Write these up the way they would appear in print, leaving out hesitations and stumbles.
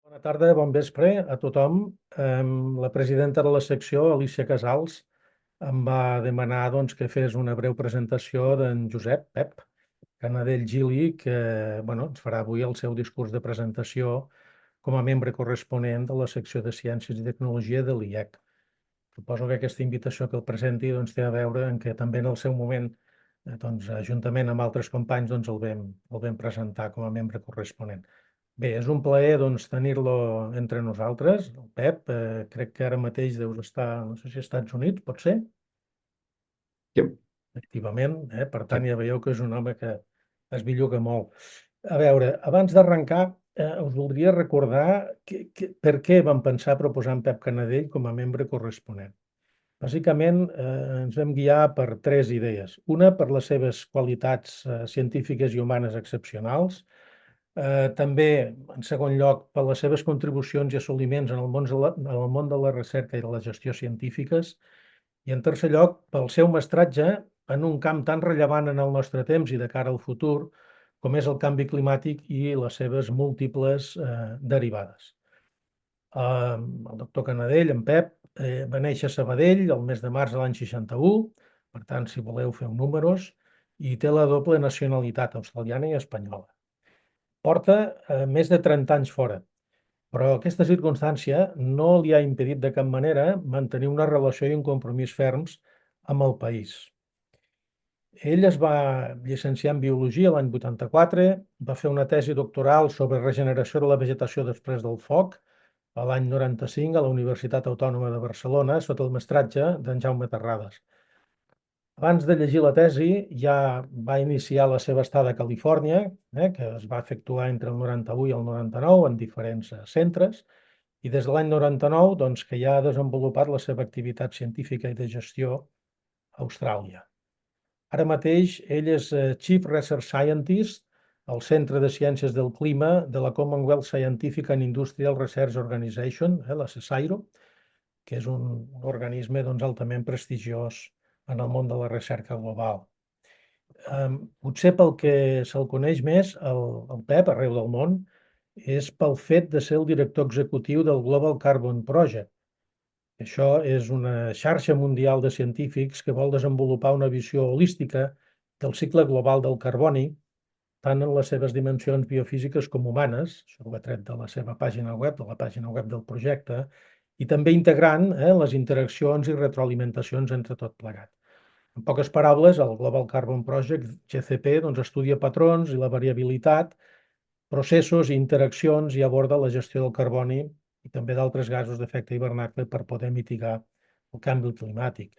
Bona tarda, bon vespre a tothom. La presidenta de la secció, Alicia Casals, em va demanar que fes una breu presentació d'en Josep, Pep Canadell Gili, que ens farà avui el seu discurs de presentació com a membre corresponent de la secció de Ciències i Tecnologia de l'IEC. Suposo que aquesta invitació que el presenti té a veure en que també en el seu moment, juntament amb altres companys, el vam presentar com a membre corresponent. Bé, és un plaer tenir-lo entre nosaltres. El Pep, crec que ara mateix deus estar, no sé si als Estats Units, pot ser? Yep. Activament, per tant Sí. ja veieu que és un home que es belluga molt. A veure, abans d'arrencar, us voldria recordar per què vam pensar proposar en Pep Canadell com a membre corresponent. Bàsicament, ens vam guiar per tres idees. Una, per les seves qualitats científiques i humanes excepcionals. També, en segon lloc, per les seves contribucions i assoliments en el món de la recerca i de la gestió científiques. I en tercer lloc, pel seu mestratge en un camp tan rellevant en el nostre temps i de cara al futur, com és el canvi climàtic i les seves múltiples derivades. El doctor Canadell, en Pep, va néixer a Sabadell el mes de març de l'any 61, per tant, si voleu feu números, i té la doble nacionalitat australiana i espanyola. Porta més de 30 anys fora, però aquesta circumstància no li ha impedit de cap manera mantenir una relació i un compromís ferms amb el país. Ell es va llicenciar en Biologia l'any 84, va fer una tesi doctoral sobre regeneració de la vegetació després del foc a l'any 95 a la Universitat Autònoma de Barcelona sota el mestratge d'en Jaume Terrades. Abans de llegir la tesi, ja va iniciar la seva estada a Califòrnia, que es va efectuar entre el 91 i el 99 en diferents centres, i des de l'any 99 que ja ha desenvolupat la seva activitat científica i de gestió a Austràlia. Ara mateix ell és Chief Research Scientist al Centre de Ciències del Clima de la Commonwealth Scientific and Industrial Research Organization, la CSIRO, que és un organisme altament prestigiós en el món de la recerca global. Potser pel que se'l coneix més, el Pep, arreu del món, és pel fet de ser el director executiu del Global Carbon Project. Això és una xarxa mundial de científics que vol desenvolupar una visió holística del cicle global del carboni, tant en les seves dimensions biofísiques com humanes, això ho ha tret de la seva pàgina web, de la pàgina web del projecte, i també integrant les interaccions i retroalimentacions entre tot plegat. En poques paraules, el Global Carbon Project, GCP, estudia patrons i la variabilitat, processos i interaccions i aborda la gestió del carboni i també d'altres gasos d'efecte hivernacle per poder mitigar el canvi climàtic.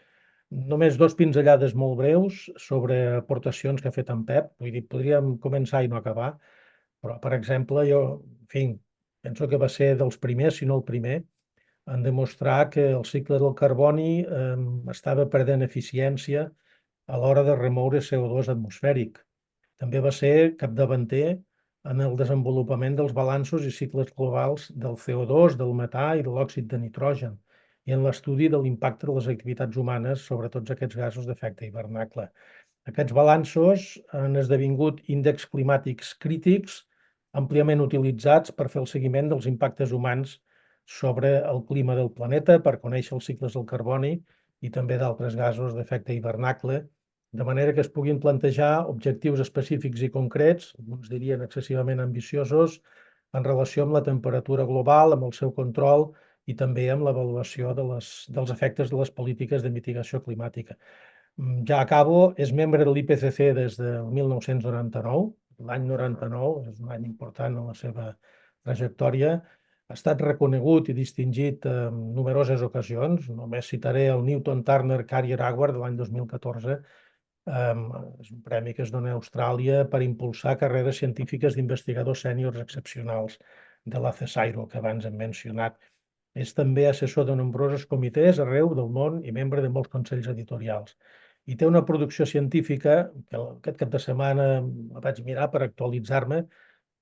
Només dos pinzellades molt breus sobre aportacions que ha fet en Pep. Vull dir, podríem començar i no acabar, però, per exemple, jo, penso que va ser dels primers, si no el primer, en demostrar que el cicle del carboni estava perdent eficiència a l'hora de remoure CO2 atmosfèric. També va ser capdavanter en el desenvolupament dels balanços i cicles globals del CO2, del metà i de l'òxid de nitrogen i en l'estudi de l'impacte de les activitats humanes sobre tots aquests gasos d'efecte hivernacle. Aquests balanços han esdevingut índexs climàtics crítics àmpliament utilitzats per fer el seguiment dels impactes humans sobre el clima del planeta, per conèixer els cicles del carboni i també d'altres gasos d'efecte hivernacle, de manera que es puguin plantejar objectius específics i concrets, alguns dirien excessivament ambiciosos, en relació amb la temperatura global, amb el seu control i també amb l'avaluació dels efectes de les polítiques de mitigació climàtica. Ja acabo, és membre de l'IPCC des del 1999, l'any 99, és un any important en la seva trajectòria, ha estat reconegut i distingit en numeroses ocasions. Només citaré el Newton Turner Carrier Award de l'any 2014. És un premi que es dona a Austràlia per impulsar carreres científiques d'investigadors sèniors excepcionals de la CSIRO, que abans hem mencionat. És també assessor de nombrosos comitès arreu del món i membre de molts consells editorials. I té una producció científica, que aquest cap de setmana la vaig mirar per actualitzar-me,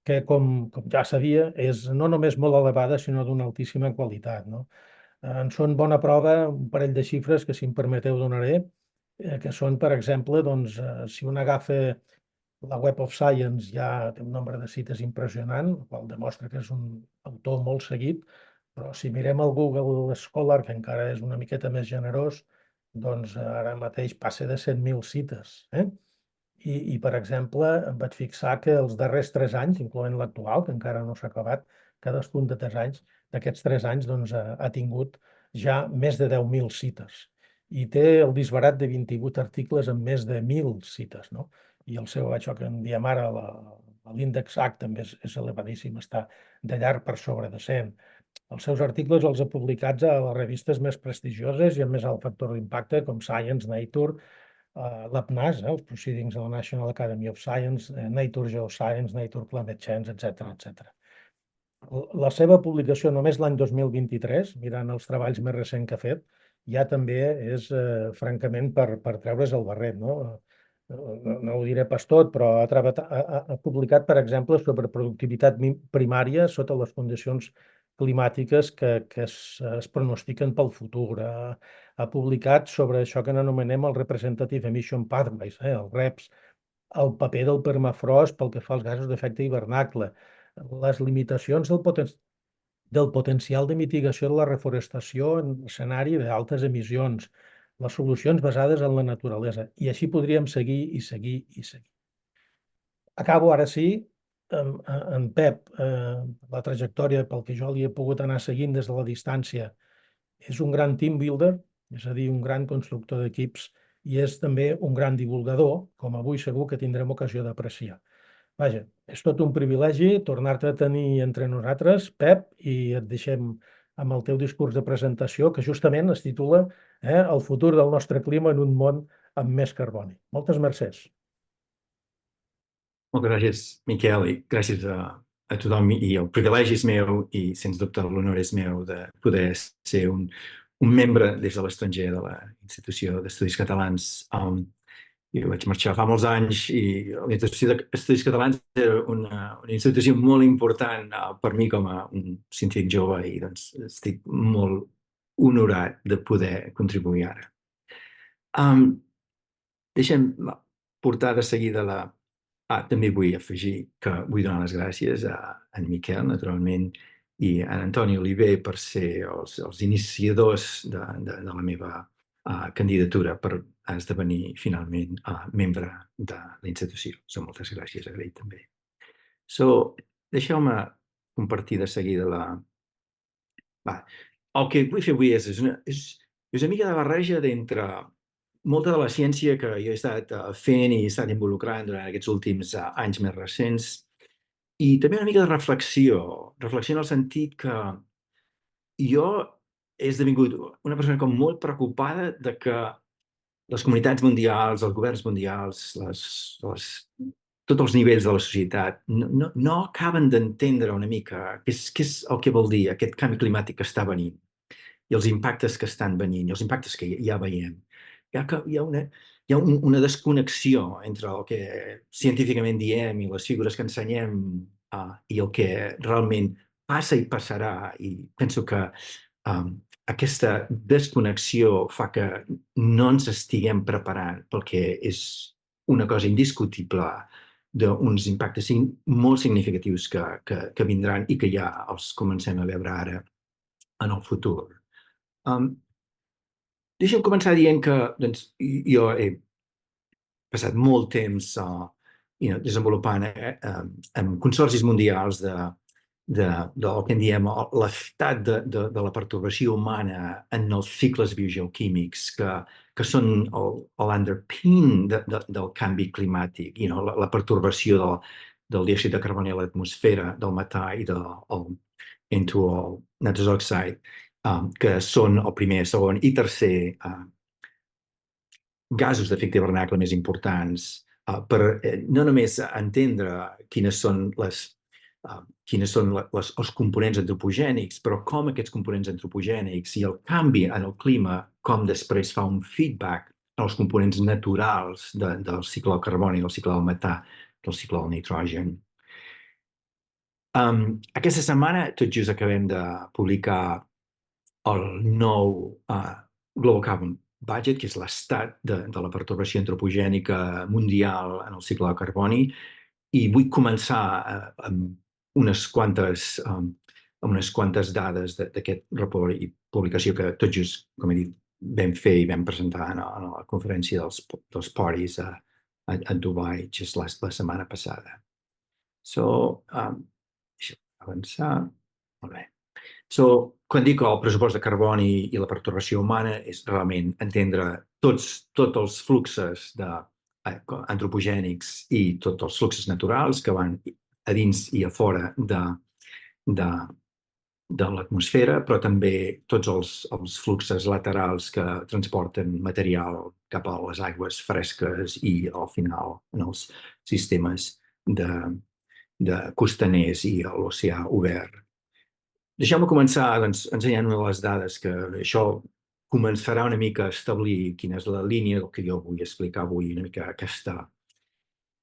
que, com ja sabia, és no només molt elevada, sinó d'una altíssima qualitat. En són bona prova un parell de xifres que, si em permeteu, donaré, que són, per exemple, si un agafa La Web of Science ja té un nombre de cites impressionant, el qual demostra que és un autor molt seguit, però si mirem el Google Scholar, que encara és una miqueta més generós, doncs ara mateix passa de 100.000 cites. Per exemple, em vaig fixar que els darrers 3 anys, incloent l'actual, que encara no s'ha acabat, cadascun de 3 anys, d'aquests 3 anys doncs, ha tingut ja més de 10.000 cites. I té el disbarat de 28 articles amb més de 1.000 cites, no? I el seu, això que en diem ara, l'índex H també és elevadíssim, està de llarg per sobre de 100. Els seus articles els ha publicats a les revistes més prestigioses i amb més alt factor d'impacte, com Science, Nature, l'APNAS, els Proceedings de la National Academy of Science, Nature Geoscience, Nature Climate Change, etc. La seva publicació només l'any 2023, mirant els treballs més recents que ha fet, ja també és, francament, per treure's el barret, no? No ho diré pas tot, però ha publicat, per exemple, sobre productivitat primària sota les condicions climàtiques que es pronostiquen pel futur. Ha publicat sobre això que anomenem el Representative Emission Pathways, els REPs, el paper del permafrost pel que fa als gasos d'efecte hivernacle, les limitacions del potencial de mitigació de la reforestació en escenari d'altes emissions, les solucions basades en la naturalesa. I així podríem seguir i seguir i seguir. Acabo ara sí, en Pep, la trajectòria pel que jo li he pogut anar seguint des de la distància, és un gran team builder, és a dir, un gran constructor d'equips i és també un gran divulgador, com avui segur que tindrem ocasió d'apreciar. Vaja, és tot un privilegi tornar-te a tenir entre nosaltres, Pep, i et deixem amb el teu discurs de presentació, que justament es titula El futur del nostre clima en un món amb més carboni. Moltes mercès. Moltes gràcies, Miquel, i gràcies a tothom. I el privilegi és meu i, sens dubte, l'honor és meu de poder ser un membre des de l'estranger de la Institució d'Estudis Catalans. Jo vaig marxar fa molts anys i la Institució d'Estudis Catalans era una institució molt important per mi com a un científic jove i doncs estic molt honorat de poder contribuir ara. Deixa'm portar de seguida també vull afegir que vull donar les gràcies a en Miquel, naturalment, i a en Antoni Oliver per ser els iniciadors de la meva candidatura per esdevenir finalment membre de la institució. Moltes gràcies, agraït també. Deixeu-me compartir de seguida el que vull fer avui és una mica de barreja d'entre molta de la ciència que jo he estat fent i he estat involucrant durant aquests últims anys més recents i també una mica de reflexió en el sentit que jo he esdevingut una persona com molt preocupada de que les comunitats mundials, els governs mundials, tots els nivells de la societat no acaben d'entendre una mica què és el que vol dir aquest canvi climàtic que està venint i els impactes que estan venint i els impactes que ja veiem. Hi ha una desconnexió entre el que científicament diem i les figures que ensenyem i el que realment passa i passarà. I penso que aquesta desconnexió fa que no ens estiguem preparant pel que és una cosa indiscutible d'uns impactes molt significatius que vindran i que ja els comencem a veure ara en el futur. Deixa'm començar dient que jo he passat molt temps desenvolupant consorcis mundials del que en diem l'estat de la pertorbació humana en els cicles biogeoquímics, que són l'underpin del canvi climàtic, la pertorbació del diòxid de carboni a l'atmosfera, del metà i del nitrous oxide, que són el primer, segon i tercer gasos d'efecte hivernacle més importants per no només entendre quins són els components antropogènics, però com aquests components antropogènics i el canvi en el clima, com després fa un feedback als components naturals del cicle del carboni, del cicle del metà, del cicle del nitrogen. Aquesta setmana tot just acabem de publicar el nou Global Carbon budget, que és l'estat de la pertorbació antropogènica mundial en el cicle de carboni, i vull començar amb unes quantes dades d'aquest report i publicació que tot just, com he dit, vam fer i vam presentar a la conferència dels Parties a Dubai just la setmana passada. Deixa'm avançar. Molt bé. Quan dic el pressupost de carboni i la pertorbació humana és realment entendre tots els fluxos antropogènics i tots els fluxos naturals que van a dins i a fora de l'atmosfera, però també tots els fluxos laterals que transporten material cap a les aigües fresques i al final en els sistemes de costaners i a l'oceà obert. Deixeu-me començar ensenyant una de les dades que això començarà una mica a establir quina és la línia del que jo vull explicar avui, una mica aquesta.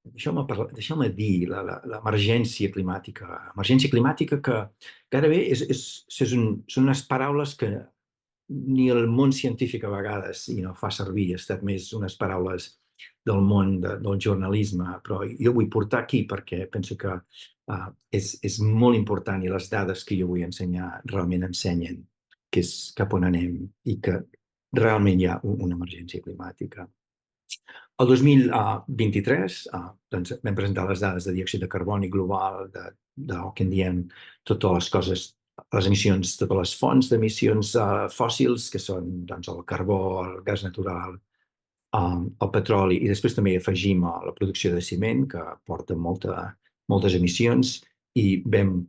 Deixeu-me dir l'emergència climàtica. Emergència climàtica que gairebé són unes paraules que ni el món científic a vegades no fa servir, ha estat més unes paraules del món del jornalisme, però jo vull portar aquí perquè penso que és molt important i les dades que jo vull ensenyar realment ensenyen que és cap on anem i que realment hi ha una emergència climàtica. El 2023 vam presentar les dades de diòxid de carboni global del que en diem totes les coses, les emissions, totes les fonts d'emissions fòssils, que són el carbó, el gas natural, el petroli, i després també afegim la producció de ciment, que porta moltes emissions, i vam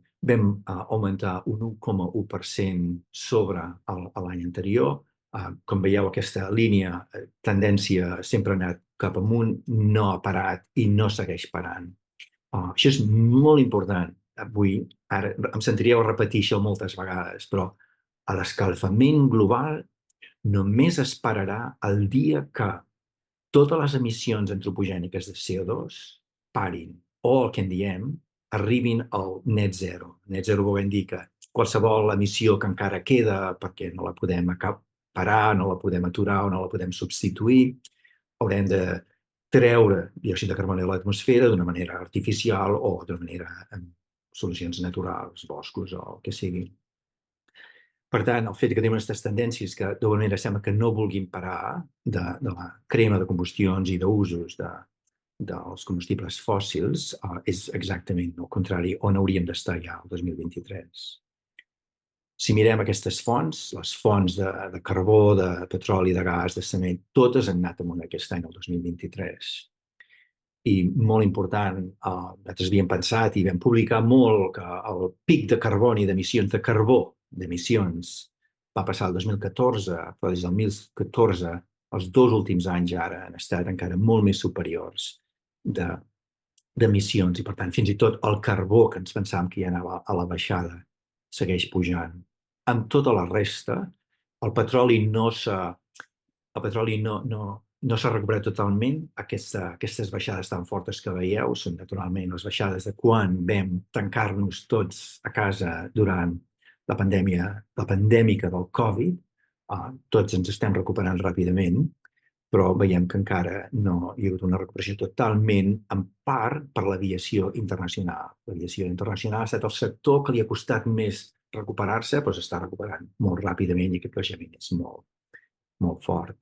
augmentar un 1,1% sobre l'any anterior. Com veieu, aquesta línia, tendència sempre ha anat cap amunt, no ha parat i no segueix parant. Això és molt important. Ara em sentiríeu repetir això moltes vegades, però l'escalfament global només es pararà el dia que totes les emissions antropogèniques de CO2 parin, o el que en diem, arribin al net zero. Net zero vol dir que qualsevol emissió que encara queda perquè no la podem parar, no la podem aturar o no la podem substituir, haurem de treure diòxid de carboni de l'atmosfera d'una manera artificial o d'una manera amb solucions naturals, boscos o el que sigui. Per tant, el fet que tenim aquestes tendències que d'alguna manera sembla que no vulguin parar de la crema de combustions i d'usos dels combustibles fòssils és exactament el contrari on hauríem d'estar ja el 2023. Si mirem aquestes fonts, les fonts de carbó, de petroli, de gas, de cement, totes han anat amunt aquest any, el 2023. I molt important, nosaltres havíem pensat i vam publicar molt que el pic de carboni d'emissions de carbó d'emissions va passar el 2014, però des del 2014 els 2 últims anys ara han estat encara molt més superiors d'emissions i, per tant, fins i tot el carbó, que ens pensàvem que ja anava a la baixada, segueix pujant. Amb tota la resta, el petroli no s'ha recuperat totalment. Aquestes baixades tan fortes que veieu són naturalment les baixades de quan vam tancar-nos tots a casa durant la pandèmica del Covid. Tots ens estem recuperant ràpidament, però veiem que encara no hi ha hagut una recuperació totalment, en part per l'aviació internacional. L'aviació internacional ha estat el sector que li ha costat més recuperar-se, però s'està recuperant molt ràpidament i aquest creixement és molt, molt fort.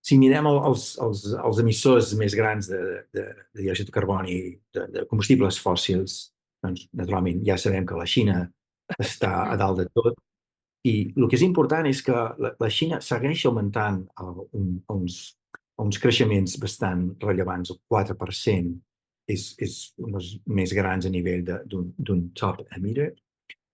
Si mirem els emissors més grans de diòxid de carboni de combustibles fòssils, doncs, naturalment, ja sabem que la Xina està a dalt de tot i el que és important és que la Xina segueix augmentant uns creixements bastant rellevants. El 4% és un dels més grans a nivell d'un top emitter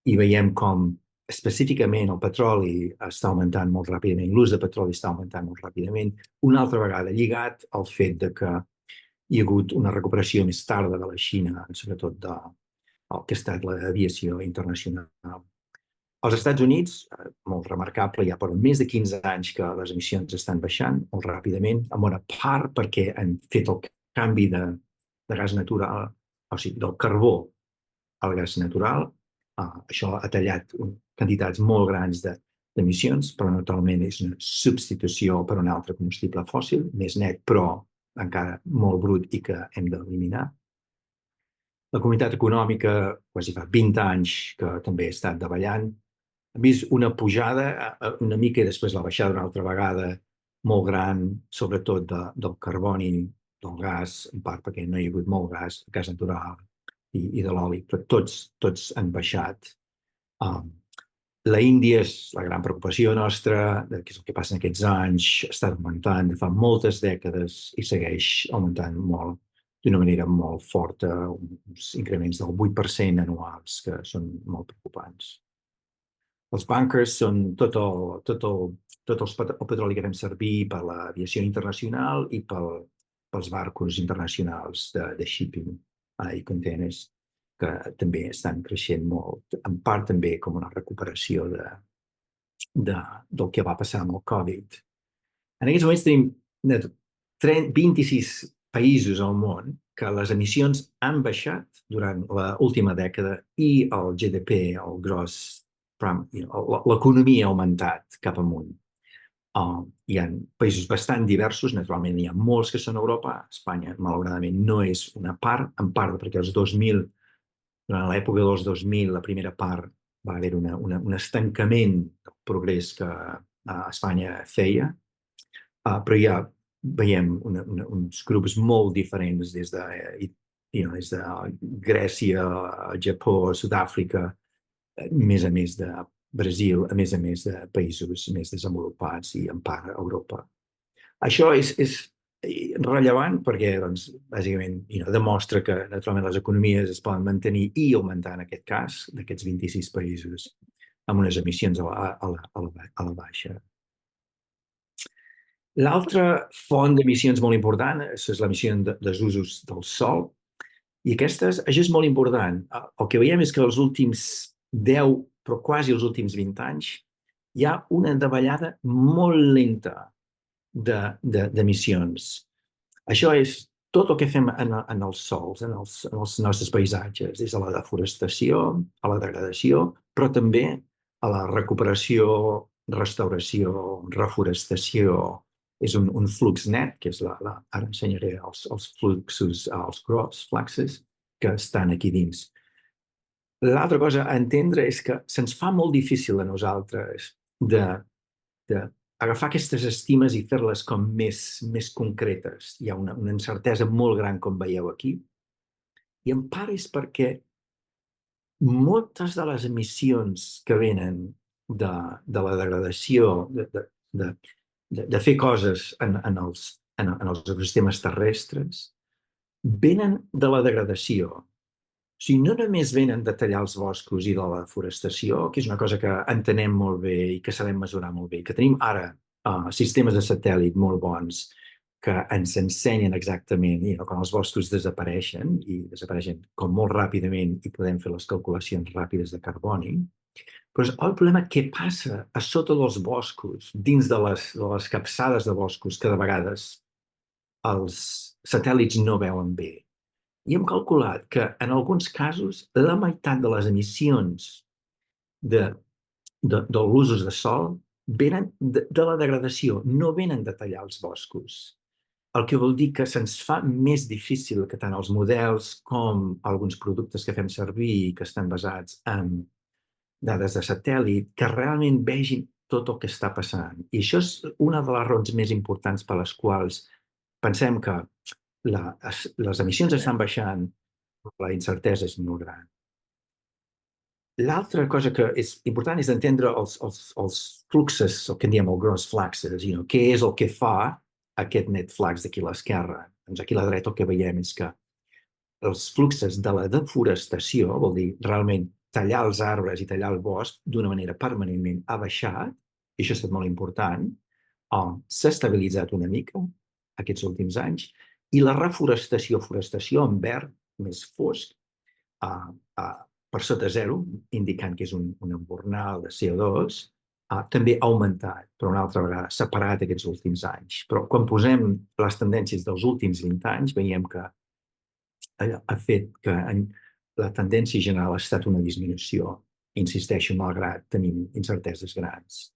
i veiem com específicament el petroli està augmentant molt ràpidament, l'ús de petroli està augmentant molt ràpidament, una altra vegada lligat al fet que hi ha hagut una recuperació més tarda de la Xina, sobretot el que ha estat l'aviació internacional. Als Estats Units, molt remarcable, ja per més de 15 anys que les emissions estan baixant molt ràpidament, en bona part perquè han fet el canvi de gas natural, o sigui, del carbó al gas natural. Això ha tallat quantitats molt grans d'emissions, però naturalment és una substitució per un altre combustible fòssil, més net, però encara molt brut i que hem d'eliminar. La comunitat econòmica, quasi fa 20 anys que també ha estat davallant, ha vist una pujada una mica i després la baixada una altra vegada molt gran, sobretot del carboni, del gas, en part perquè no hi ha hagut molt gas natural i de l'oli, però tots han baixat. La Índia és la gran preocupació nostra, que és el que passa en aquests anys, està augmentant de fa moltes dècades i segueix augmentant molt, d'una manera molt forta, uns increments del 8% anuals, que són molt preocupants. Els bunkers són tot el petroli que fem servir per l'aviació internacional i pels barcos internacionals de shipping i containers, que també estan creixent molt, en part també com una recuperació del que va passar amb el Covid. En aquests moments tenim 26 països al món que les emissions han baixat durant l'última dècada i el GDP, el gros, l'economia ha augmentat cap amunt. Hi ha països bastant diversos, naturalment hi ha molts que són a Europa, Espanya malauradament no és una part, en part perquè els 2000, durant l'època dels 2000, la primera part, va haver un estancament del progrés que Espanya feia, però ja veiem uns grups molt diferents des de Grècia, Japó, Sud-àfrica, a més de Brasil, a més de països més desenvolupats i en part Europa. Això és rellevant perquè, doncs, bàsicament, demostra que, naturalment, les economies es poden mantenir i augmentar, en aquest cas, d'aquests 26 països, amb unes emissions a la baixa. L'altra font d'emissions molt important és l'emissió dels usos del sol, i això és molt important. El que veiem és que els últims 10, però quasi els últims 20 anys, hi ha una davallada molt lenta d'emissions. Això és tot el que fem en els sols, en els nostres paisatges, des de la deforestació a la degradació, però també a la recuperació, restauració, reforestació. És un flux net, que és ara ensenyaré els fluxos, els fluxes que estan aquí dins. L'altra cosa a entendre és que se'ns fa molt difícil a nosaltres d'agafar aquestes estimes i fer-les com més concretes. Hi ha una incertesa molt gran, com veieu aquí, i en part és perquè moltes de les emissions que venen de la degradació, de fer coses en els ecosistemes terrestres, venen de la degradació. O sigui, no només venen de tallar els boscos i de la deforestació, que és una cosa que entenem molt bé i que sabem mesurar molt bé, que tenim ara sistemes de satèl·lit molt bons que ens ensenyen exactament quan els boscos desapareixen, i desapareixen com molt ràpidament i podem fer les calculacions ràpides de carboni. Però el problema què passa a sota dels boscos, dins de les capçades de boscos, que de vegades els satèl·lits no veuen bé. I hem calculat que, en alguns casos, la meitat de les emissions dels usos de sol venen de la degradació, no venen de tallar els boscos. El que vol dir que se'ns fa més difícil que tant els models com alguns productes que fem servir que estan basats en dades de satèl·lit, que realment vegin tot el que està passant. I això és una de les raons més importants per les quals pensem que les emissions estan baixant, la incertesa és molt gran. L'altra cosa que és important és entendre els fluxes, el que en diem el gross fluxes, què és el que fa aquest net flux d'aquí a l'esquerra. Doncs aquí a la dreta el que veiem és que els fluxes de la deforestació, vol dir realment tallar els arbres i tallar el bosc d'una manera permanentment ha baixat, i això ha estat molt important, s'ha estabilitzat una mica aquests últims anys, i la reforestació en verd més fosc, per sota zero, indicant que és un embornal de CO2, també ha augmentat, però una altra vegada separat aquests últims anys. Però quan posem les tendències dels últims 20 anys, veiem que ha fet que la tendència general ha estat una disminució, insisteixo, malgrat tenim incerteses grans.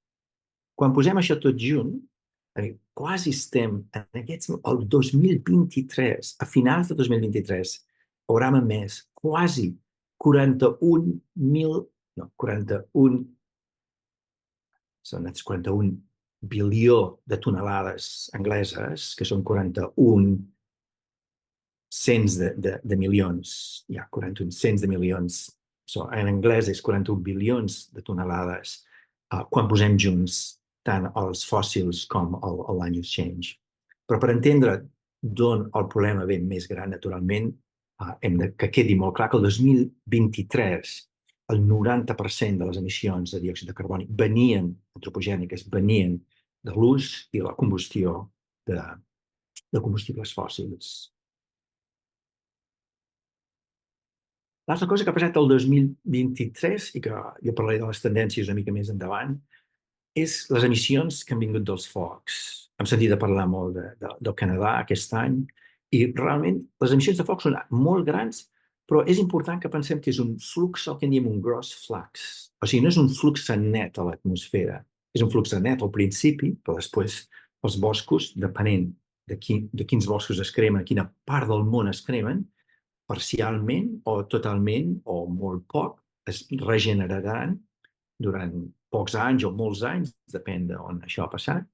Quan posem això tot junt, quasi estem el 2023, a finals de 2023, haurem emès quasi 41 bilió de tonelades angleses, que són 41 cents de milions, 41 cents de milions, en anglès és 41 bilions de tonelades, quan posem junts tant els fòssils com l'any exchange. Però per entendre d'on el problema ve més gran, naturalment, hem que quedi molt clar que el 2023 el 90% de les emissions de diòxid de carboni antropogèniques venien de l'ús i la combustió de combustibles fòssils. L'altra cosa que ha passat el 2023, i que jo parlaré de les tendències una mica més endavant, és les emissions que han vingut dels focs. Hem sentit a parlar molt del Canadà aquest any, i realment les emissions de foc són molt grans, però és important que pensem que és un flux, el que en diem un gross flux. O sigui, no és un flux net a l'atmosfera, és un flux net al principi, però després els boscos, depenent de quins boscos es cremen, a quina part del món es cremen, parcialment o totalment o molt poc, es regeneraran durant pocs anys o molts anys, depèn d'on això ha passat,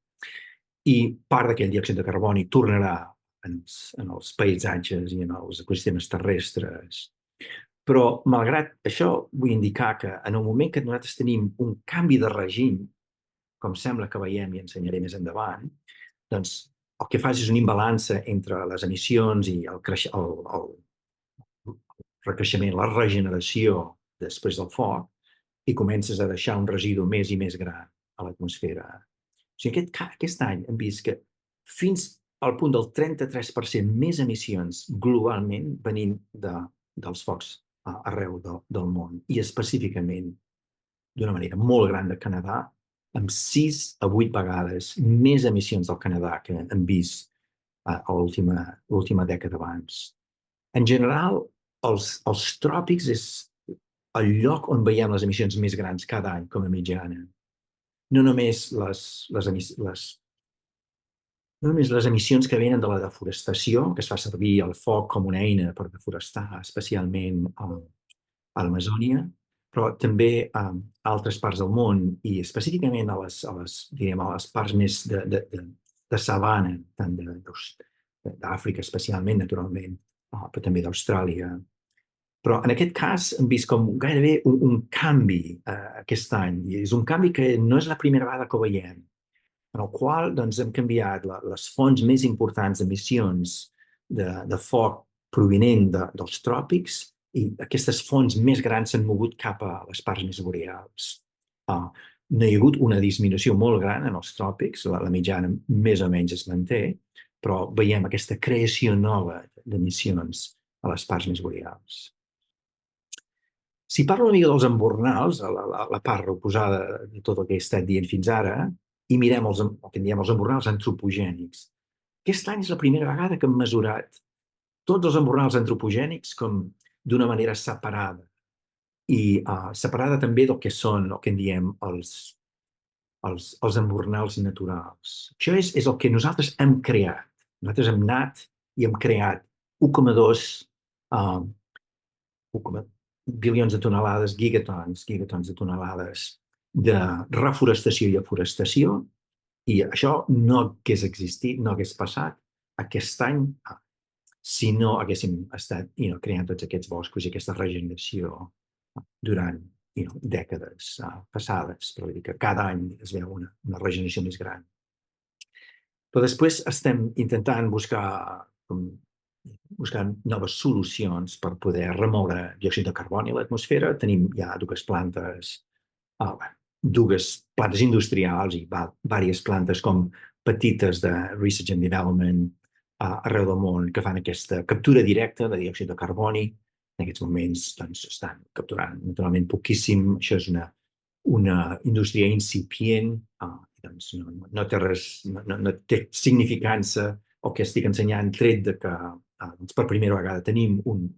i part d'aquell diòxid de carboni tornarà en els paisatges i en els ecosistemes terrestres. Però, malgrat això, vull indicar que en el moment que nosaltres tenim un canvi de règim, com sembla que veiem i ensenyaré més endavant, doncs el que fas és una imbalança entre les emissions i el recreixement, la regeneració després del foc, i comences a deixar un residu més i més gran a l'atmosfera. O sigui, aquest any hem vist que fins al punt del 33% més emissions globalment venint dels focs arreu del món, i específicament d'una manera molt gran de Canadà, amb 6 a 8 vegades més emissions del Canadà que hem vist a l'última dècada abans. En general, els tròpics és el lloc on veiem les emissions més grans cada any, com a mitjana. No només les emissions que venen de la deforestació, que es fa servir el foc com una eina per deforestar, especialment a l'Amazònia, però també a altres parts del món, i específicament a les parts més de sabana, tant d'Àfrica especialment, naturalment, però també d'Austràlia. Però en aquest cas hem vist com gairebé un canvi aquest any, i és un canvi que no és la primera vegada que ho veiem, en el qual hem canviat les fonts més importants d'emissions de foc provinent dels tròpics, i aquestes fonts més grans s'han mogut cap a les parts més boreals. No hi ha hagut una disminució molt gran en els tròpics, la mitjana més o menys es manté, però veiem aquesta creació nova d'emissions a les parts més boreals. Si parlo una mica dels embornals, la part oposada de tot el que he estat dient fins ara, i mirem el que en diem els embornals antropogènics, aquest any és la primera vegada que hem mesurat tots els embornals antropogènics com d'una manera separada, i separada també del que són el que en diem els embornals naturals. Això és el que nosaltres hem creat. Nosaltres hem anat i hem creat 1,2 bilions de tonelades, gigatons de tonelades de reforestació i afforestació, i això no hagués existit, no hagués passat aquest any si no haguéssim estat creant tots aquests boscos i aquesta regeneració durant dècades passades. Però vull dir que cada any es veu una regeneració més gran. Però després estem intentant buscar noves solucions per poder remoure diòxid de carboni a l'atmosfera. Tenim ja dues plantes industrials i diverses plantes com petites de research and development arreu del món que fan aquesta captura directa de diòxid de carboni. En aquests moments estan capturant naturalment poquíssim. Això és una indústria incipient, no té significança el que estic ensenyant, tret de que per primera vegada tenim un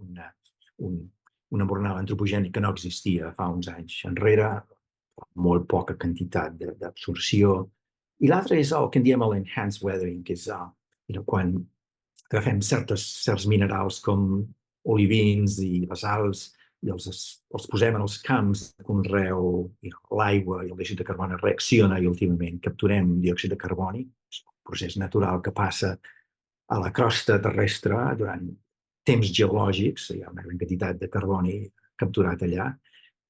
embornal antropogènic que no existia fa uns anys enrere. molt poca quantitat d'absorció. I l'altre és el que en diem l'enhanced weathering, que és quan agafem certs minerals com olivins i basals i els posem en els camps de conreu, l'aigua i el diòxid de carboni reacciona i últimament capturem diòxid de carboni, és un procés natural que passa a la crosta terrestre durant temps geològics, hi ha una gran quantitat de carboni capturat allà,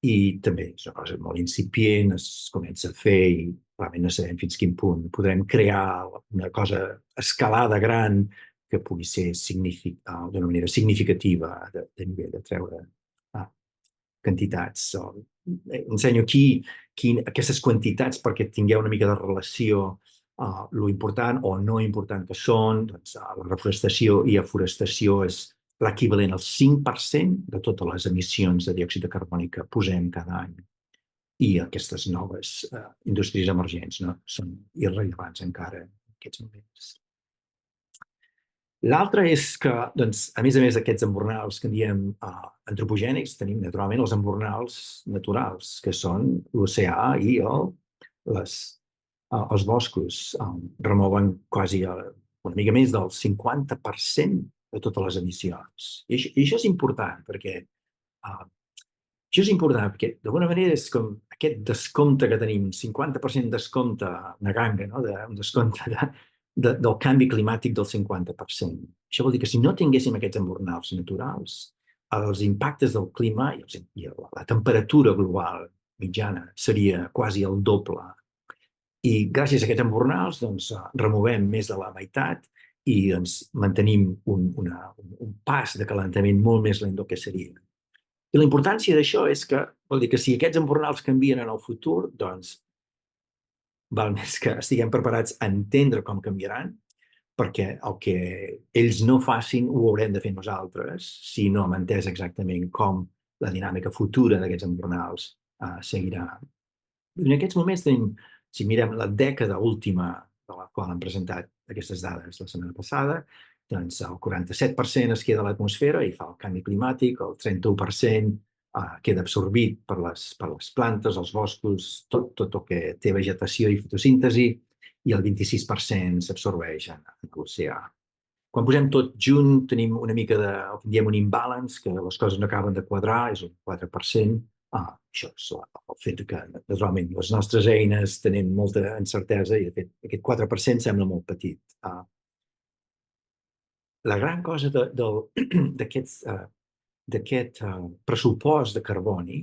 i també és una cosa molt incipient, es comença a fer i realment no sabem fins quin punt podrem crear una cosa escalada gran que pugui ser d'una manera significativa de nivell de treure quantitats. Ensenyo aquí aquestes quantitats perquè tingueu una mica de relació lo important o no important que són. Doncs, la reforestació i afforestació és l'equivalent al 5% de totes les emissions de diòxid de carboni que posem cada any. I aquestes noves indústries emergents són irrellevants encara en aquests moments. L'altre és que, doncs, a més d'aquests embornals que en diem antropogènics, tenim naturalment els embornals naturals, que són l'oceà i els boscos. Remouen quasi una mica més del 50% de totes les emissions. I això és important, perquè d'alguna manera és com aquest descompte que tenim, 50% descompte, una ganga, no? Un descompte del canvi climàtic del 50%. Això vol dir que si no tinguéssim aquests embornals naturals, els impactes del clima i la temperatura global mitjana seria quasi el doble. I gràcies a aquests embornals doncs, removem més de la meitat i doncs, mantenim un pas de calentament molt més lent del que seria. I la importància d'això és que, vol dir que si aquests embornals canvien en el futur, doncs val més que estiguem preparats a entendre com canviaran, perquè el que ells no facin ho haurem de fer nosaltres, si no hem entès exactament com la dinàmica futura d'aquests embornals seguirà. I en aquests moments tenim, si mirem la dècada última de la qual hem presentat aquestes dades la setmana passada, doncs el 47% es queda a l'atmosfera i fa el canvi climàtic, el 31% queda absorbit per les plantes, els boscos, tot el que té vegetació i fotosíntesi, i el 26% s'absorbeix en l'oceà. Quan posem tot junt tenim una mica diem un imbalance, que les coses no acaben de quadrar, és un 4%. Això és el fet que, naturalment, les nostres eines tenen molta incertesa i, de fet, aquest 4% sembla molt petit. La gran cosa d'aquest pressupost de carboni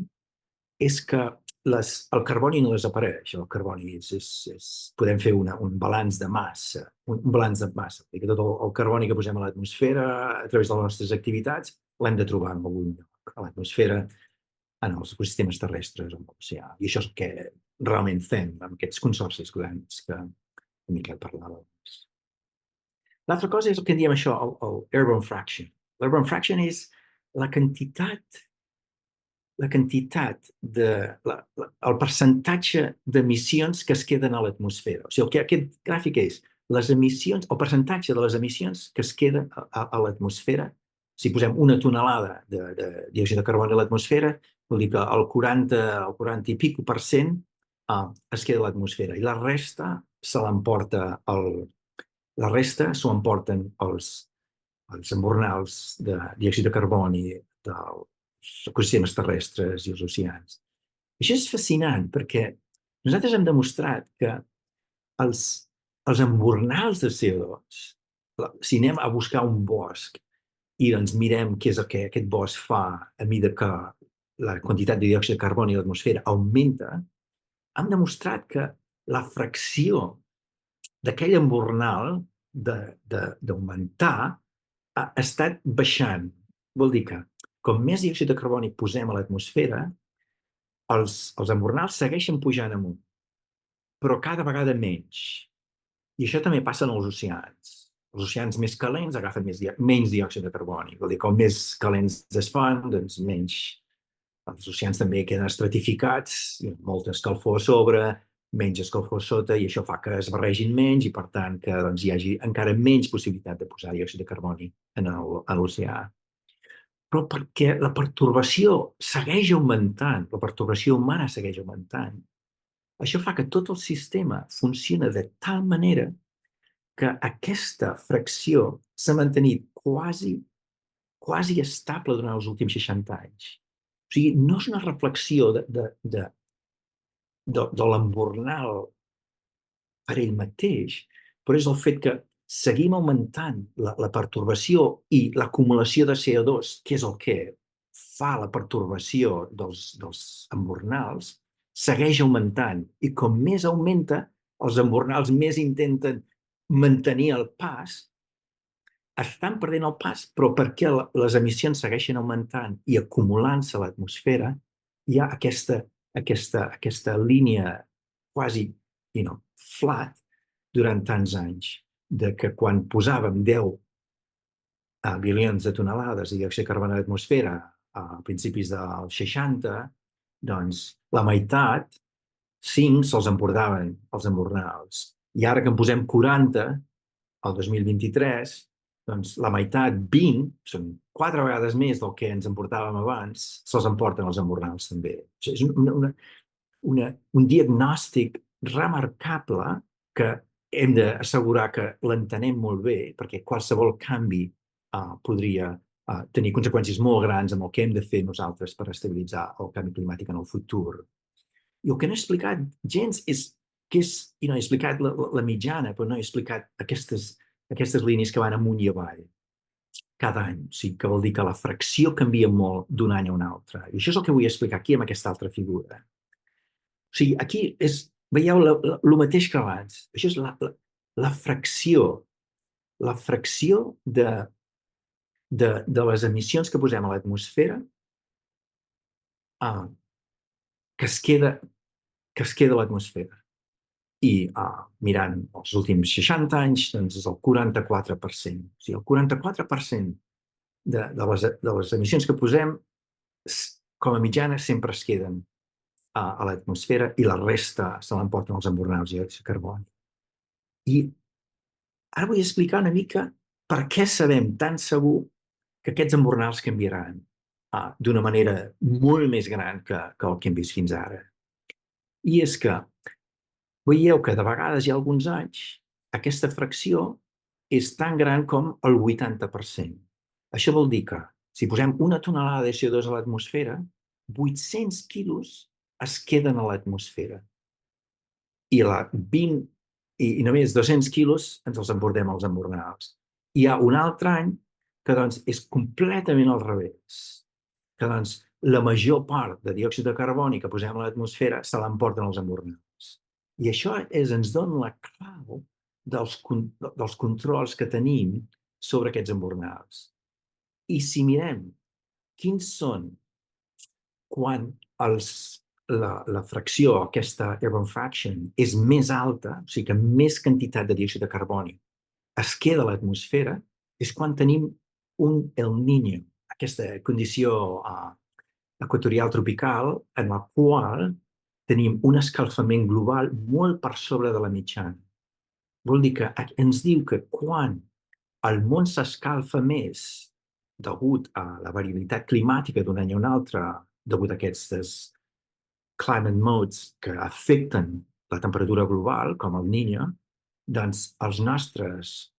és que el carboni no desapareix. El carboni podem fer un balanç de massa, un balanç de massa. Que tot el carboni que posem a l'atmosfera a través de les nostres activitats l'hem de trobar en algun lloc, a l'atmosfera, en els ecosistemes terrestres, en l'oceà. I això és el que realment fem amb aquests consorcis grans que en Miquel parlava. L'altra cosa és el que en diem això, el airborne fraction. L'airborne fraction és el percentatge d'emissions que es queden a l'atmosfera. O sigui, el que aquest gràfic és les emissions, el percentatge de les emissions que es queden a l'atmosfera. Si posem una tonelada de diòxid de carboni a l'atmosfera, vol dir que el 40 i pico per cent es queda a l'atmosfera i la resta s'ho emporten els embornals de diòxid de carboni dels ecosistemes terrestres i els oceans. Això és fascinant perquè nosaltres hem demostrat que els embornals de CO2, si anem a buscar un bosc i doncs mirem què és el que aquest bosc fa a mesura que la quantitat de diòxid de carboni a l'atmosfera augmenta, hem demostrat que la fracció d'aquell embornal d'augmentar ha estat baixant. Vol dir que com més diòxid de carboni posem a l'atmosfera, els embornals segueixen pujant amunt, però cada vegada menys. I això també passa en els oceans. Els oceans més calents agafen menys diòxid de carboni. Vol dir que com més calents es fan, doncs menys. Els oceans també queden estratificats, molta escalfor a sobre, menys escalfor sota, i això fa que es barregin menys i, per tant, que doncs, hi hagi encara menys possibilitat de posar diòxid de carboni a l'oceà. Però perquè la pertorbació segueix augmentant, la pertorbació humana segueix augmentant, Això fa que tot el sistema funciona de tal manera que aquesta fracció s'ha mantenit quasi estable durant els últims 60 anys. O sigui, no és una reflexió de l'embornal per ell mateix, però és el fet que seguim augmentant la pertorbació i l'acumulació de CO2, que és el que fa la pertorbació dels embornals, segueix augmentant. I com més augmenta, els embornals més intenten mantenir el pas, estan perdent el pas, però perquè les emissions segueixen augmentant i acumulant-se a l'atmosfera, hi ha aquesta línia quasi flat durant tants anys, de que quan posàvem 10 bilions de tonelades de diòxid de carboni a l'atmosfera a principis dels 60, doncs la meitat, 5, se'ls emportaven els embornals. I ara que en posem 40, el 2023, doncs la meitat, 20, són 4 vegades més del que ens emportàvem abans, se'ls emporten els embornals també. És un diagnòstic remarcable que hem d'assegurar que l'entenem molt bé, perquè qualsevol canvi podria tenir conseqüències molt grans amb el que hem de fer nosaltres per estabilitzar el canvi climàtic en el futur. I el que no he explicat gens és que he explicat la mitjana, però no he explicat aquestes línies que van amunt i avall cada any. O sigui, que vol dir que la fracció canvia molt d'un any a un altre. I això és el que vull explicar aquí amb aquesta altra figura. O sigui, aquí veieu el mateix que abans. Això és la fracció de les emissions que posem a l'atmosfera que es queda a l'atmosfera. I mirant els últims 60 anys, doncs és el 44%. O sigui, el 44% de les emissions que posem, com a mitjana, sempre es queden a l'atmosfera i la resta se l'emporten els embornals de diòxid de carboni. I ara vull explicar una mica per què sabem tan segur que aquests embornals canviaran d'una manera molt més gran que el que hem vist fins ara. I és que veieu que de vegades hi ha alguns anys aquesta fracció és tan gran com el 80%. Això vol dir que si posem una tonelada de CO2 a l'atmosfera, 800 quilos es queden a l'atmosfera. I només 200 quilos ens els emportem als embornals. Hi ha un altre any que doncs, és completament al revés. Que doncs, la major part de diòxid de carboni que posem a l'atmosfera se l'emporten els embornals. I això ens dona la clau dels controls que tenim sobre aquests embornals. I si mirem quins són quan la fracció, aquesta carbon fraction, és més alta, o sigui que més quantitat de diòxid de carboni es queda a l'atmosfera, és quan tenim un El Niño, aquesta condició equatorial tropical en la qual tenim un escalfament global molt per sobre de la mitjana. Vol dir que ens diu que quan el món s'escalfa més degut a la variabilitat climàtica d'un any a un altre, degut a aquests climate modes que afecten la temperatura global, com el Niño, doncs els nostres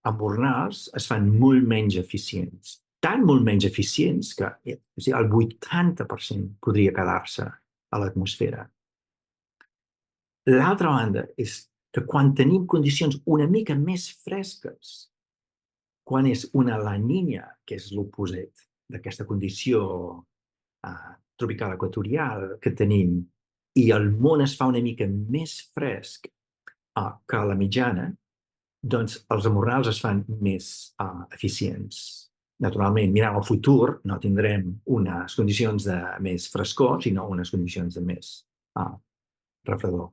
embornals es fan molt menys eficients. Tan molt menys eficients que el 80% podria quedar-se a l'atmosfera. L'altra banda és que quan tenim condicions una mica més fresques, quan és una La Niña, que és l'oposit d'aquesta condició tropical equatorial que tenim, i el món es fa una mica més fresc que la mitjana, doncs els embornals es fan més eficients. Naturalment, mirant al futur, no tindrem unes condicions de més frescor, sinó unes condicions de més refredor.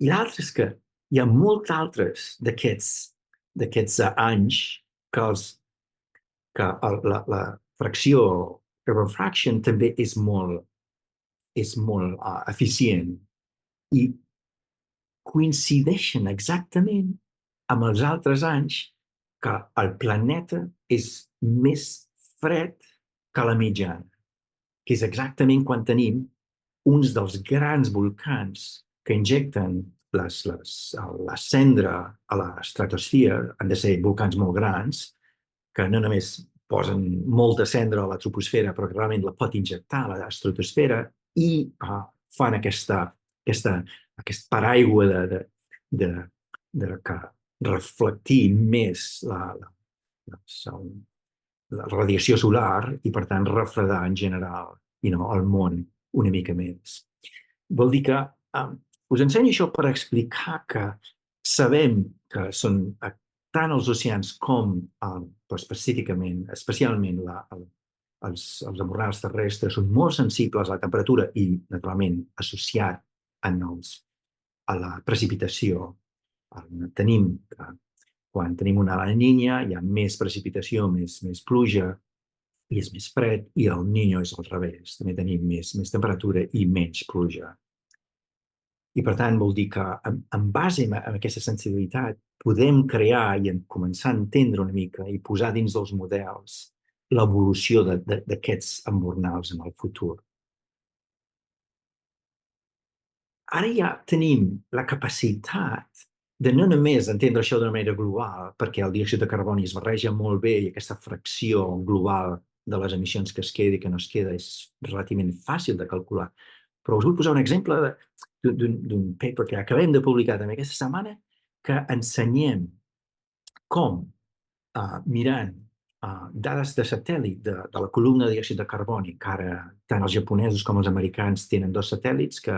I l'altre és que hi ha molts altres d'aquests anys que la fracció carbon fraction també és molt eficient i coincideixen exactament amb els altres anys que el planeta és més fred que la mitjana, que és exactament quan tenim uns dels grans volcans que injecten la cendra a l'estratosfera han de ser volcans molt grans, que no només posen molta cendra a la troposfera, però que realment la pot injectar a l'estratosfera i fan aquest paraigua de que reflectir més la radiació solar i, per tant, refredar en general el món una mica més. Vol dir que us ensenyo això per explicar que sabem que són tant els oceans com especialment els embornals terrestres són molt sensibles a la temperatura i, naturalment, associat a la precipitació. Quan tenim una La Niña hi ha més precipitació, més pluja i és més fred, i el Niño és al revés. També tenim més temperatura i menys pluja. I, per tant, vol dir que en base a aquesta sensibilitat podem crear i començar a entendre una mica i posar dins dels models l'evolució d'aquests embornals en el futur. Ara ja tenim la capacitat de no només entendre això d'una manera global, perquè el diòxid de carboni es barreja molt bé i aquesta fracció global de les emissions que es queda i que no es queda és relativament fàcil de calcular. Però us vull posar un exemple d'un paper que acabem de publicar també aquesta setmana que ensenyem com, mirant dades de satèl·lit de la columna de diòxid de carboni, que ara tant els japonesos com els americans tenen 2 satèl·lits que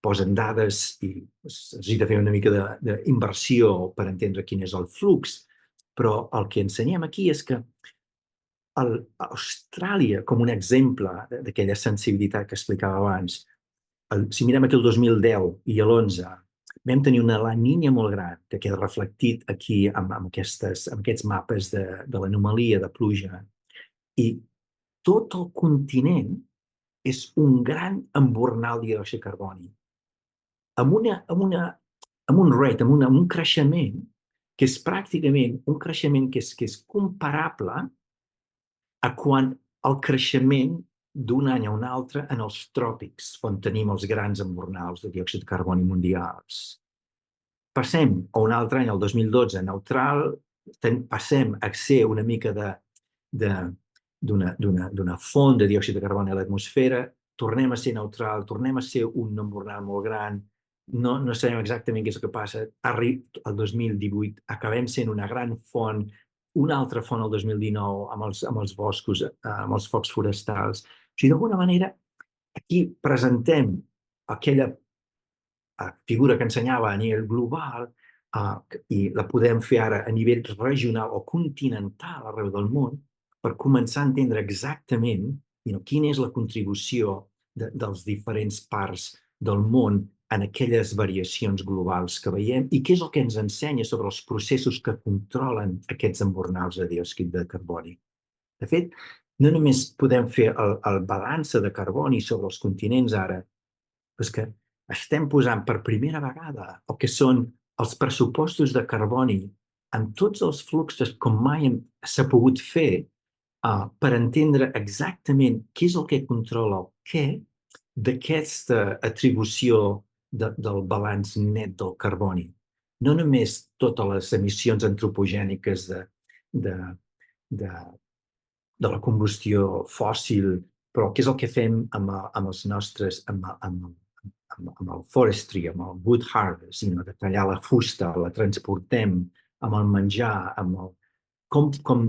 posen dades i es necessita fer una mica d'inversió per entendre quin és el flux, però el que ensenyem aquí és que Austràlia, com un exemple d'aquella sensibilitat que explicava abans, si mirem aquí el 2010 i l'11, vam tenir una La Niña molt gran, que queda reflectit aquí amb aquests mapes de l'anomalia de pluja. I tot el continent és un gran embornal de diòxid de carboni, amb un creixement que és pràcticament un creixement que és comparable a quan el creixement d'un any a un altre en els tròpics, on tenim els grans embornals de diòxid de carboni mundials. Passem a un altre any, el 2012, neutral, passem a ser una mica d'una font de diòxid de carboni a l'atmosfera, tornem a ser neutral, tornem a ser un embornal molt gran, no sabem exactament què és el que passa, el 2018 acabem sent una gran font, una altra font el 2019 amb els boscos, amb els focs forestals. O sigui, d'alguna manera, aquí presentem aquella figura que ensenyava a nivell global i la podem fer ara a nivell regional o continental arreu del món per començar a entendre exactament quina és la contribució dels diferents parts del món en aquelles variacions globals que veiem i què és el que ens ensenya sobre els processos que controlen aquests embornals de diòxid de carboni. De fet, no només podem fer el balanç de carboni sobre els continents ara, però és que estem posant per primera vegada el que són els pressupostos de carboni en tots els fluxos com mai s'ha pogut fer per entendre exactament què és el que controla el què d'aquesta atribució del balanç net del carboni. No només totes les emissions antropogèniques de la combustió fòssil, però què és el que fem amb els nostres, amb el forestry, amb el wood harvest, de tallar la fusta, la transportem, amb el menjar, com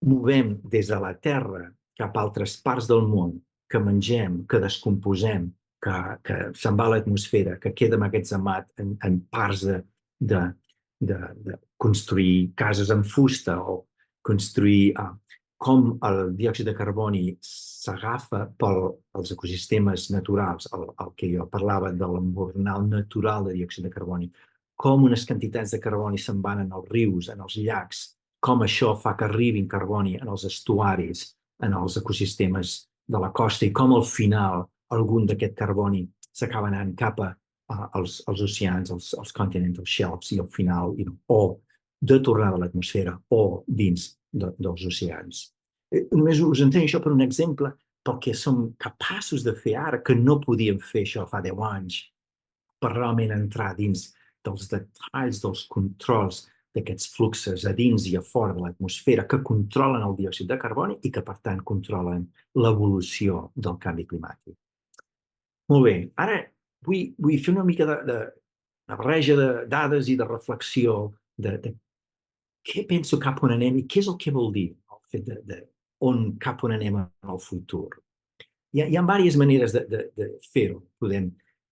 movem des de la terra cap a altres parts del món, que mengem, que descomposem, que se'n va a l'atmosfera, que queda emmagatzemat en parts de construir cases amb fusta o construir com el diòxid de carboni s'agafa pels ecosistemes naturals, el que jo parlava de l'embornal natural de diòxid de carboni, com unes quantitats de carboni se'n van en els rius, en els llacs, com això fa que arribin carboni en els estuaris, en els ecosistemes de la costa i com al final algun d'aquest carboni s'acaba anant cap als oceans, als continental shelves i al final o de tornar a l'atmosfera o dins dels oceans. Només us ensenyo això per un exemple pel que som capaços de fer ara, que no podíem fer això fa 10 anys, per realment entrar dins dels detalls, dels controls d'aquests fluxos a dins i a fora de l'atmosfera que controlen el diòxid de carboni i que, per tant, controlen l'evolució del canvi climàtic. Molt bé, ara vull fer una mica de barreja de dades i de reflexió de què penso cap on anem i què és el que vol dir el fet de cap on anem en el futur. Hi ha diverses maneres de fer-ho.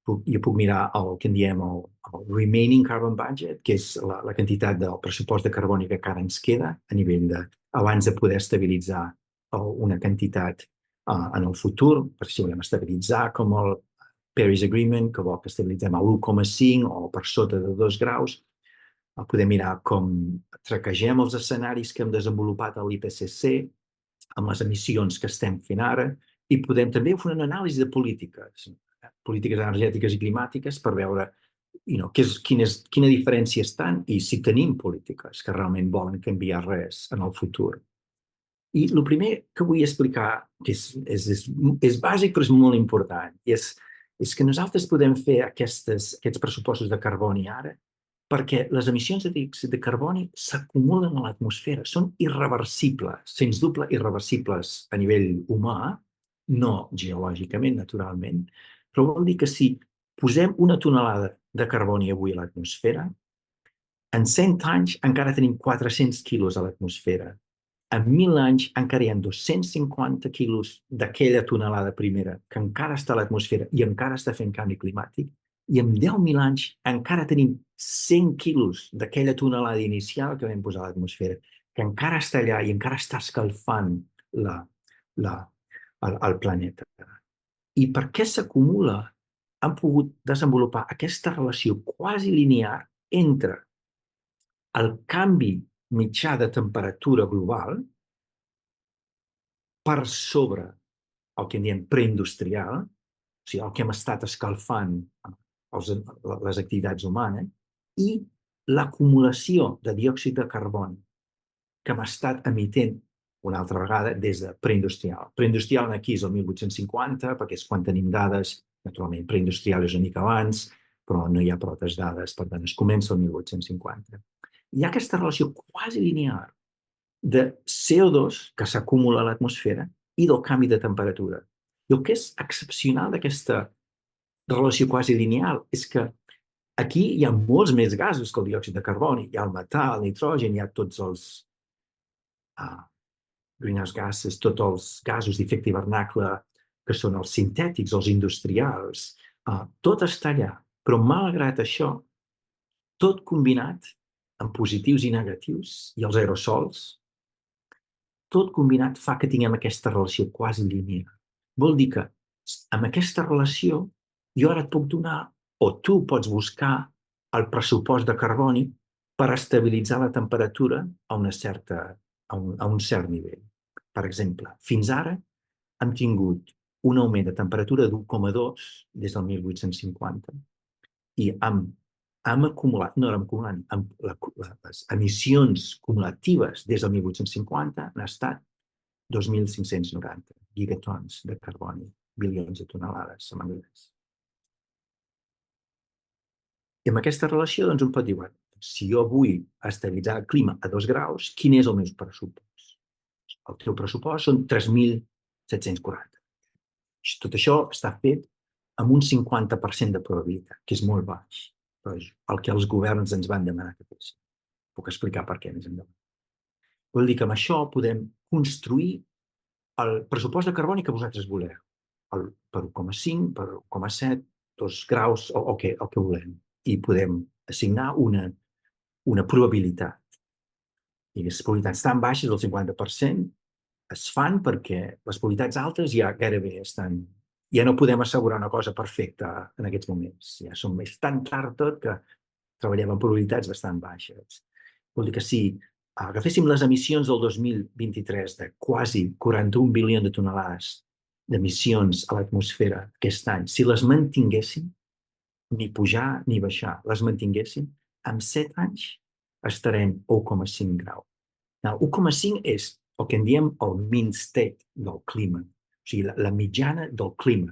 Jo puc mirar el que en diem el remaining carbon budget, que és la quantitat del pressupost de carboni que encara ens queda a nivell abans de poder estabilitzar una quantitat en el futur, per si volem estabilitzar com el Paris Agreement, que vol que estabilitzem a 1,5 o per sota de 2 graus. Podem mirar com traquegem els escenaris que hem desenvolupat a l'IPCC amb les emissions que estem fent ara i podem també fer una anàlisi de polítiques energètiques i climàtiques per veure quina diferència estan i si tenim polítiques que realment volen canviar res en el futur. I el primer que vull explicar, que és bàsic però és molt important, és que nosaltres podem fer aquests pressupostos de carboni ara perquè les emissions de diòxid de carboni s'acumulen a l'atmosfera, són irreversibles, sens dubte irreversibles a nivell humà, no geològicament, naturalment, però vol dir que si posem una tonelada de carboni avui a l'atmosfera, en 100 anys encara tenim 400 quilos a l'atmosfera. En 1.000 anys encara hi ha 250 quilos d'aquella tonelada primera que encara està a l'atmosfera i encara està fent canvi climàtic, i en 10.000 anys encara tenim 100 quilos d'aquella tonelada inicial que vam posar a l'atmosfera, que encara està allà i encara està escalfant el planeta. I per què s'acumula? Han pogut desenvolupar aquesta relació quasi linear entre el canvi mitjà de temperatura global per sobre el que en diem preindustrial, o sigui, el que hem estat escalfant les activitats humanes, i l'acumulació de diòxid de carboni que hem estat emetent una altra vegada des de preindustrial. Preindustrial aquí és el 1850, perquè és quan tenim dades, naturalment preindustrial és una mica abans, però no hi ha prou dades, per tant es comença el 1850. Hi ha aquesta relació quasi linear de CO2 que s'acumula a l'atmosfera i del canvi de temperatura. I el que és excepcional d'aquesta relació quasi lineal és que aquí hi ha molts més gasos que el diòxid de carboni. Hi ha el metà, el nitrogen, hi ha tots els greenhouse gases, tots els gasos d'efecte hivernacle que són els sintètics, els industrials. Tot està allà, però malgrat això, tot combinat amb positius i negatius i els aerosols, tot combinat fa que tinguem aquesta relació quasi linear. Vol dir que amb aquesta relació jo ara et puc donar, o tu pots buscar el pressupost de carboni per estabilitzar la temperatura a un cert nivell. Per exemple, fins ara hem tingut un augment de temperatura d'1,2 des del 1850 i hem acumulat, no érem acumulant, les emissions cumulatives des del 1850 han estat 2.590 gigatons de carboni, bilions de tonelades en anglès. I amb aquesta relació doncs, un pot dir, si jo vull estabilitzar el clima a 2 graus, quin és el meu pressupost? El teu pressupost són 3.740. Tot això està fet amb un 50% de probabilitat, que és molt baix. Però és el que els governs ens van demanar que féssim. Puc explicar per què més endavant. Vol dir que amb això podem construir el pressupost de carboni que vosaltres voleu. Per 1,5, per 1,7, 2 graus, o el que volem. I podem assignar una probabilitat. I les probabilitats tan baixes del 50% es fan perquè les probabilitats altes ja gairebé estan... Ja no podem assegurar una cosa perfecta en aquests moments. Ja és tan tard tot que treballem amb probabilitats bastant baixes. Vol dir que si agaféssim les emissions del 2023 de quasi 41 bilions de tonelades d'emissions a l'atmosfera aquest any, si les mantinguéssim, ni pujar ni baixar, les mantinguéssim, en 7 anys estarem a 1,5 grau. 1,5 és el que en diem el mean state del clima. O sigui, la mitjana del clima.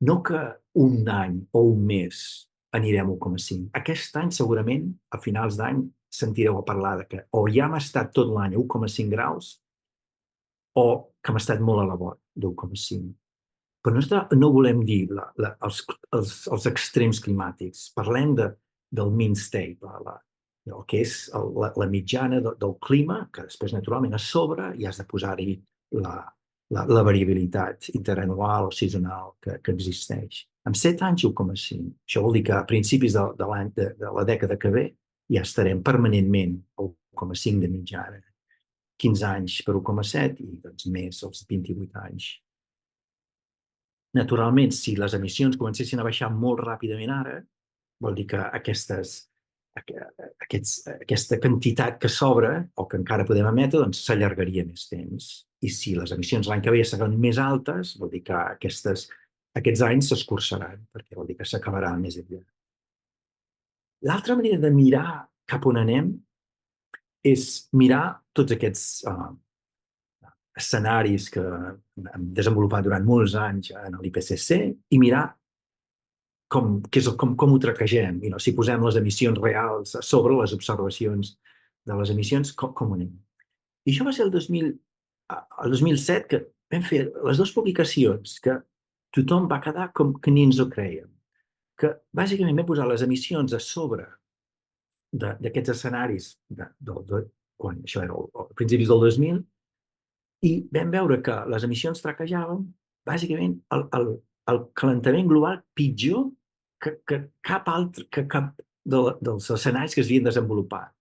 No que un any o un mes anirem a 1,5. Aquest any, segurament, a finals d'any, sentireu a parlar que o ja hem estat tot l'any a 1,5 graus o que hem estat molt a la vora d'1,5. Però no volem dir els extrems climàtics. Parlem del mean state, el que és la mitjana del clima, que després, naturalment, a sobre hi has de posar-hi la variabilitat interanual o seasonal que existeix. En 7 anys, 1,5. Això vol dir que a principis de la dècada que ve ja estarem permanentment a 1,5 de mitjana. 15 anys per 1,7 i doncs, més els 28 anys. Naturalment, si les emissions comencessin a baixar molt ràpidament ara, vol dir que aquesta quantitat que sobra o que encara podem emetre doncs, s'allargaria més temps. I si les emissions l'any que ve seran més altes, vol dir que aquests anys s'escurçaran, perquè vol dir que s'acabarà més enllà. L'altra manera de mirar cap on anem és mirar tots aquests escenaris que hem desenvolupat durant molts anys en l'IPCC i mirar com ho traquegem, si posem les emissions reals sobre les observacions de les emissions, com anem. I això va ser el 2007 que vam fer les dues publicacions que tothom va quedar com que ni ens ho creiem. Que bàsicament vam posar les emissions a sobre d'aquests escenaris quan això era a principis del 2000 i vam veure que les emissions traquejaven bàsicament el calentament global pitjor que cap dels escenaris que s'havien desenvolupat.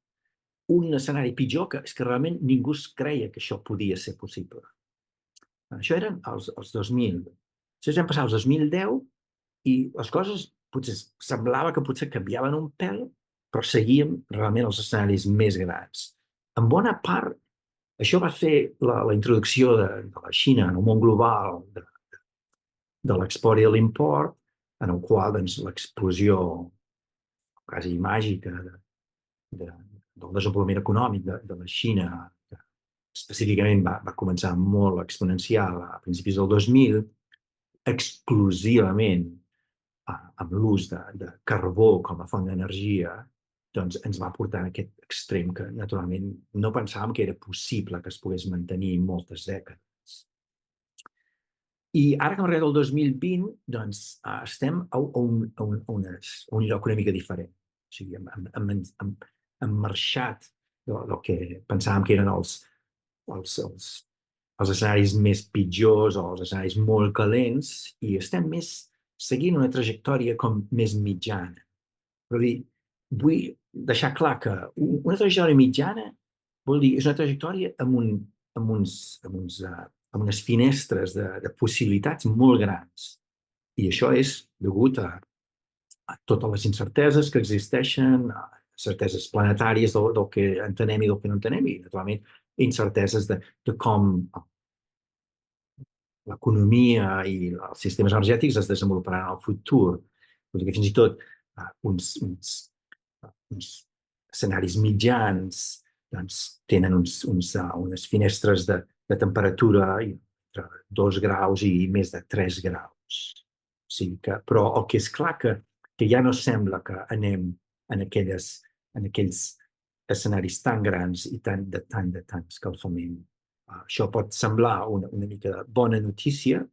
Un escenari pitjor que és que realment ningú es creia que això podia ser possible. Això eren els 2000. Després vam passar als 2010 i les coses potser semblava que potser canviaven un pèl, però seguíem realment els escenaris més grans. En bona part, això va fer la introducció de la Xina en el món global de l'export i l'import, en el qual l'explosió quasi màgica del desenvolupament econòmic de la Xina, que específicament va començar molt exponencial a principis del 2000, exclusivament amb l'ús de carbó com a font d'energia, doncs ens va portar a aquest extrem que, naturalment, no pensàvem que era possible que es pogués mantenir moltes dècades. I ara que hem arribat al 2020, doncs estem a un lloc una mica diferent. O sigui, hem marxat del que pensàvem que eren els escenaris més pitjors o els escenaris molt calents i estem més seguint una trajectòria com més mitjana. Però vull deixar clar que una trajectòria mitjana vol dir és una trajectòria amb unes finestres de possibilitats molt grans. I això és degut a totes les incerteses que existeixen, certeses planetàries del que entenem i del que no entenem, i, naturalment, incerteses de com l'economia i els sistemes energètics es desenvoluparan en el futur. Vull dir que fins i tot uns escenaris mitjans doncs, tenen unes finestres de temperatura entre 2 graus i més de 3 graus. O sigui que, però el que és clar que ja no sembla que anem en aquells escenaris tan grans i de tant escalfament. Això pot semblar una mica de bona notícia,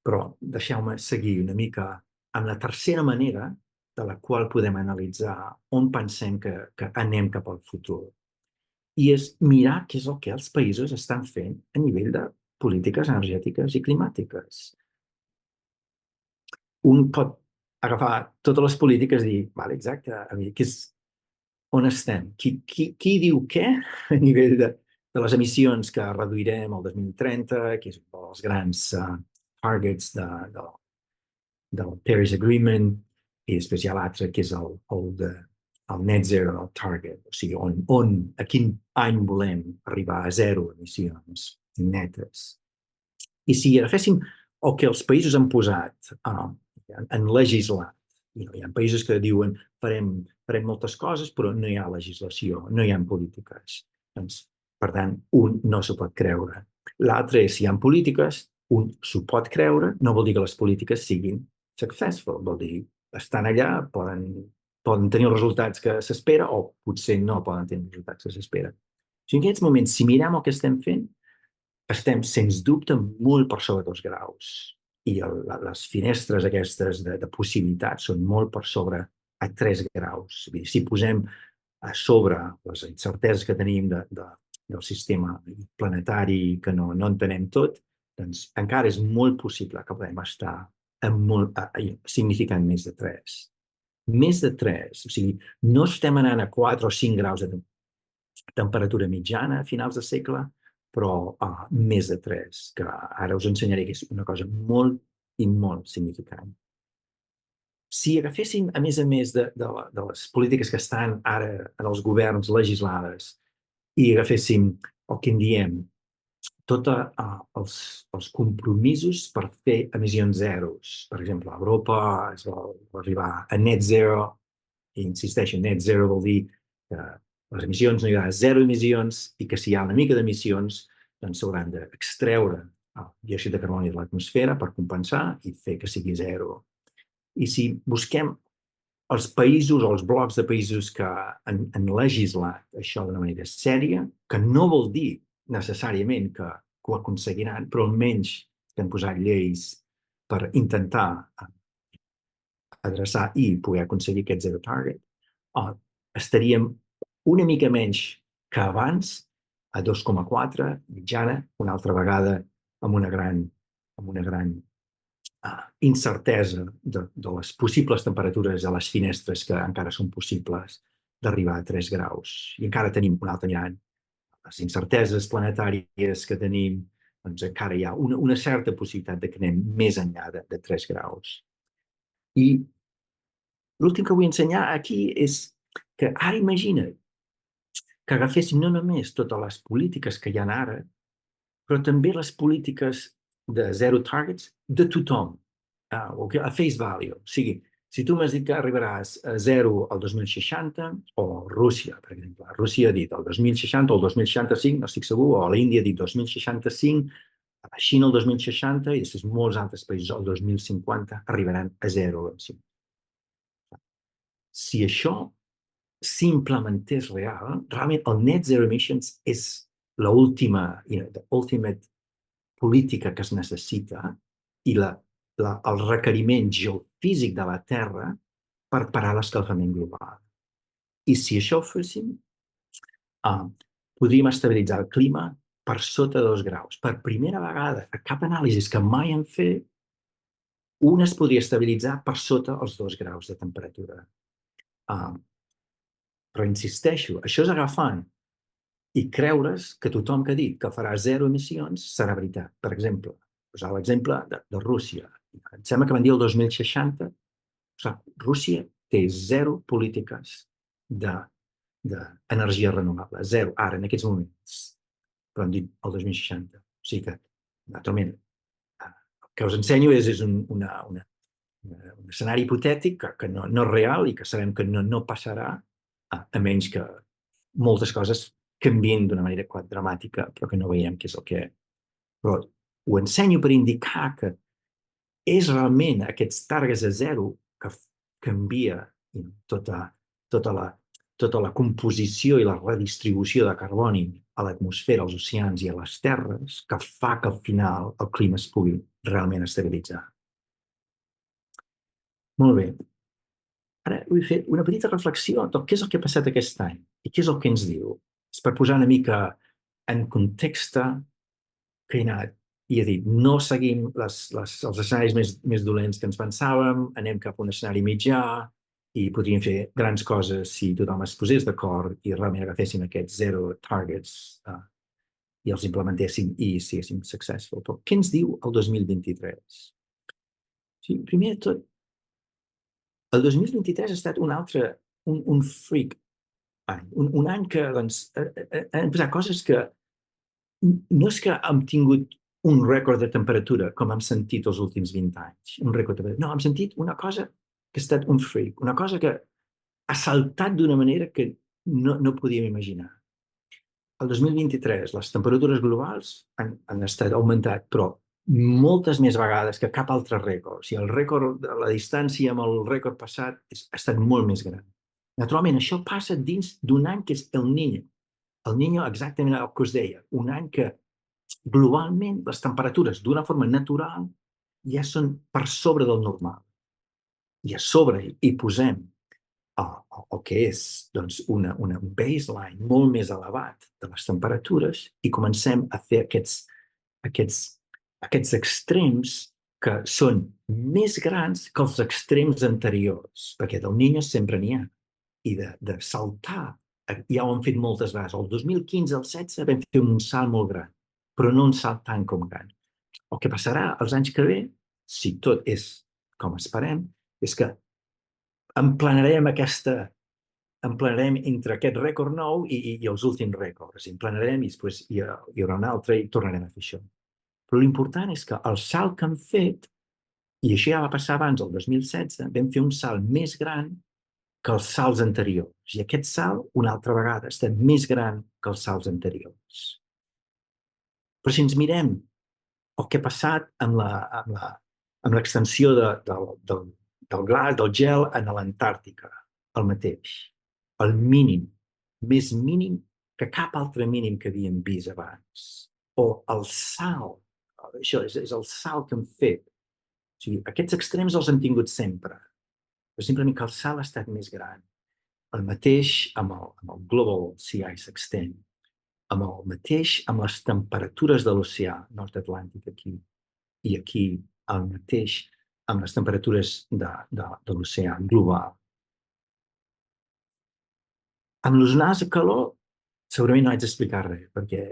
però deixeu-me seguir una mica amb la tercera manera de la qual podem analitzar on pensem que anem cap al futur. I és mirar què és el que els països estan fent a nivell de polítiques energètiques i climàtiques. Un pot agafar totes les polítiques i dir, vale, exacte, on estem? Qui diu què a nivell de les emissions que reduirem el 2030, que és els grans targets del Paris Agreement, i després hi ha l'altre, que és el net zero target, o sigui, a quin any volem arribar a 0 emissions netes. I si agaféssim el que els països han posat en legislat, hi ha països que diuen farem moltes coses, però no hi ha legislació, no hi ha polítiques. Doncs, per tant, un no s'ho pot creure. L'altre és, si hi ha polítiques, un s'ho pot creure, no vol dir que les polítiques siguin successful, vol dir estan allà, poden tenir els resultats que s'espera o potser no poden tenir els resultats que s'espera. En aquests moments, si mirem el que estem fent, estem, sens dubte, molt per sobre 2 graus. I les finestres aquestes de possibilitats són molt per sobre a 3 graus. Si posem a sobre les incerteses que tenim del sistema planetari, que no entenem tot, doncs encara és molt possible que podem estar significant més de 3. Més de 3, o sigui, no estem anant a 4 o 5 graus de temperatura mitjana a finals de segle, però més de 3, que ara us ensenyaré que és una cosa molt i molt significant. Si agaféssim, a més de les polítiques que estan ara en els governs legislades i agaféssim el que en diem tots els compromisos per fer emissions zeros. Per exemple, a Europa es vol arribar a net zero, i insisteixo, net zero vol dir que les emissions no hi haurà zero emissions i que si hi ha una mica d'emissions doncs s'hauran d'extreure el diòxid de carboni de l'atmosfera per compensar i fer que sigui zero. I si busquem els països o els blocs de països que han legislat això d'una manera sèria, que no vol dir necessàriament que ho aconseguiran, però almenys que han posat lleis per intentar adreçar i poder aconseguir aquest zero target, estaríem una mica menys que abans, a 2,4, mitjana, una altra vegada amb una gran incertesa de les possibles temperatures a les finestres que encara són possibles d'arribar a 3 graus. I encara tenim un altre mirant. Les incerteses planetàries que tenim, doncs encara hi ha una certa possibilitat de que anem més enllà de 3 graus. I l'últim que vull ensenyar aquí és que ara imagina't que agaféssim no només totes les polítiques que hi ha ara, però també les polítiques de zero targets de tothom, a face value. O sigui, si tu m'has dit que arribaràs a zero al 2060, o Rússia, per exemple. Rússia ha dit el 2060 o el 2065, no estic segur, o l'Índia ha dit 2065, a la Xina el 2060 i després molts altres països el 2050 arribaran a zero. Si això s'implementés realment el net zero emissions és l'última, the ultimate política que es necessita i el requeriment geofísic de la Terra per parar l'escalfament global. I si això ho féssim, podríem estabilitzar el clima per sota de 2 graus. Per primera vegada, a cap anàlisi que mai hem fet, un es podria estabilitzar per sota els 2 graus de temperatura. Però insisteixo, això és agafant i creure's que tothom que ha dit que farà zero emissions serà veritat. Per exemple, posar l'exemple de Rússia. Em sembla que van dir el 2060, Rússia té zero polítiques d'energia renovable, zero, ara, en aquests moments. Però han dit el 2060. O sigui que, naturalment, el que us ensenyo és un escenari hipotètic que no és real i que sabem que no passarà, a menys que moltes coses canvien d'una manera quasi dramàtica, però que no veiem què és el que... Però ho ensenyo per indicar que és realment aquests targets de zero que canvia tota la composició i la redistribució de carboni a l'atmosfera, als oceans i a les terres, que fa que al final el clima es pugui realment estabilitzar. Molt bé. Ara vull fer una petita reflexió de què és el que ha passat aquest any i què és el que ens diu. És per posar una mica en context que he anat i he dit, no seguim els escenaris més dolents que ens pensàvem, anem cap a un escenari mitjà i podríem fer grans coses si tothom es posés d'acord i realment agaféssim aquests zero targets i els implementéssim i siguéssim successful. Però què ens diu el 2023? Sí, primer de tot, el 2023 ha estat un freak any, un any que han passat coses que no és que hem tingut un rècord de temperatura com hem sentit els últims 20 anys, un rècord de temperatura. No, hem sentit una cosa que ha estat un freak, una cosa que ha saltat d'una manera que no podíem imaginar. El 2023 les temperatures globals han estat augmentat, però moltes més vegades que cap altre rècord. O sigui, el rècord, la distància amb el rècord passat ha estat molt més gran. Naturalment, això passa dins d'un any que és el Niño. El Niño, exactament el que us deia, un any que globalment les temperatures d'una forma natural ja són per sobre del normal. I a sobre hi posem el que és doncs, una baseline molt més elevat de les temperatures i comencem a fer aquests extrems que són més grans que els extrems anteriors, perquè del Niño sempre n'hi ha. I de saltar, ja ho hem fet moltes vegades. El 2015, el 16, vam fer un salt molt gran, però no un salt tant com gran. El que passarà els anys que ve, si tot és com esperem, és que emplenarem entre aquest rècord nou i els últims rècords. Emplenarem i després hi haurà un altre i tornarem a fer això. Però l'important és que el salt que hem fet, i això ja va passar abans, el 2016, vam fer un salt més gran que els salts anteriors. I aquest salt, una altra vegada, ha estat més gran que els salts anteriors. Però si ens mirem el que ha passat amb l'extensió del glaç, del gel en l'Antàrtica, el mateix. El mínim, més mínim que cap altre mínim que havíem vist abans. O el salt, això és el salt que hem fet. O sigui, aquests extrems els hem tingut sempre, però simplement que el salt ha estat més gran. El mateix amb el Global Sea Ice Extent, amb el mateix amb les temperatures de l'oceà nord-atlàntic aquí, i aquí el mateix amb les temperatures de l'oceà global. Amb les onades de calor segurament no haig d'explicar res, perquè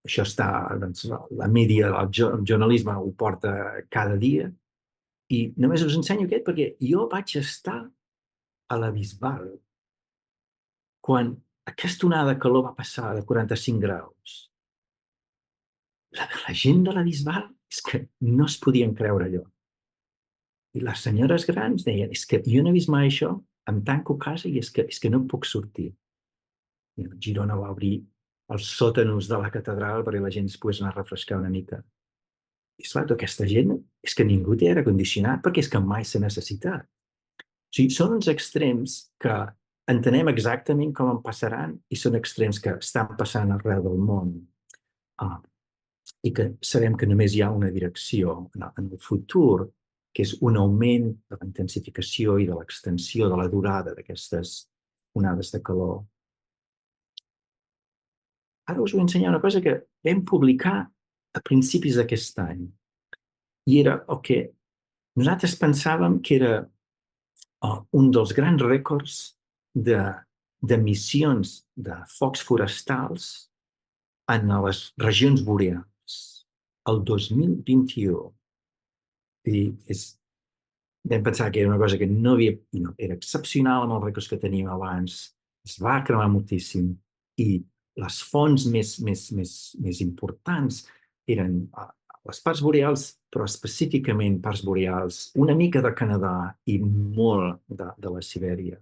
això està, doncs, la mídia, el jornalisme ho porta cada dia, i només us ensenyo aquest perquè jo vaig estar a la Bisbal quan aquesta onada de calor va passar de 45 graus. La gent de la Bisbal és que no es podien creure allò. I les senyores grans deien, és que jo no he vist mai això, em tanco a casa i és que no puc sortir. I Girona va obrir els sòtanos de la catedral perquè la gent es pogués anar a refrescar una mica. I esclar, tota aquesta gent és que ningú té aire condicionat perquè és que mai s'ha necessitat. O sigui, són uns extrems que entenem exactament com en passaran i són extrems que estan passant arreu del món. I que sabem que només hi ha una direcció en el futur, que és un augment de la intensificació i de l'extensió de la durada d'aquestes onades de calor. Ara us vull ensenyar una cosa que vam publicar a principis d'aquest any. I era el que nosaltres pensàvem que era un dels grans rècords d'emissions de focs forestals en les regions boreals. El 2021. I vam pensar que era una cosa que no havia... era excepcional amb els rècords que teníem abans. Es va cremar moltíssim. I les fonts més importants eren les parts boreals, però específicament parts boreals, una mica de Canadà i molt de la Sibèria.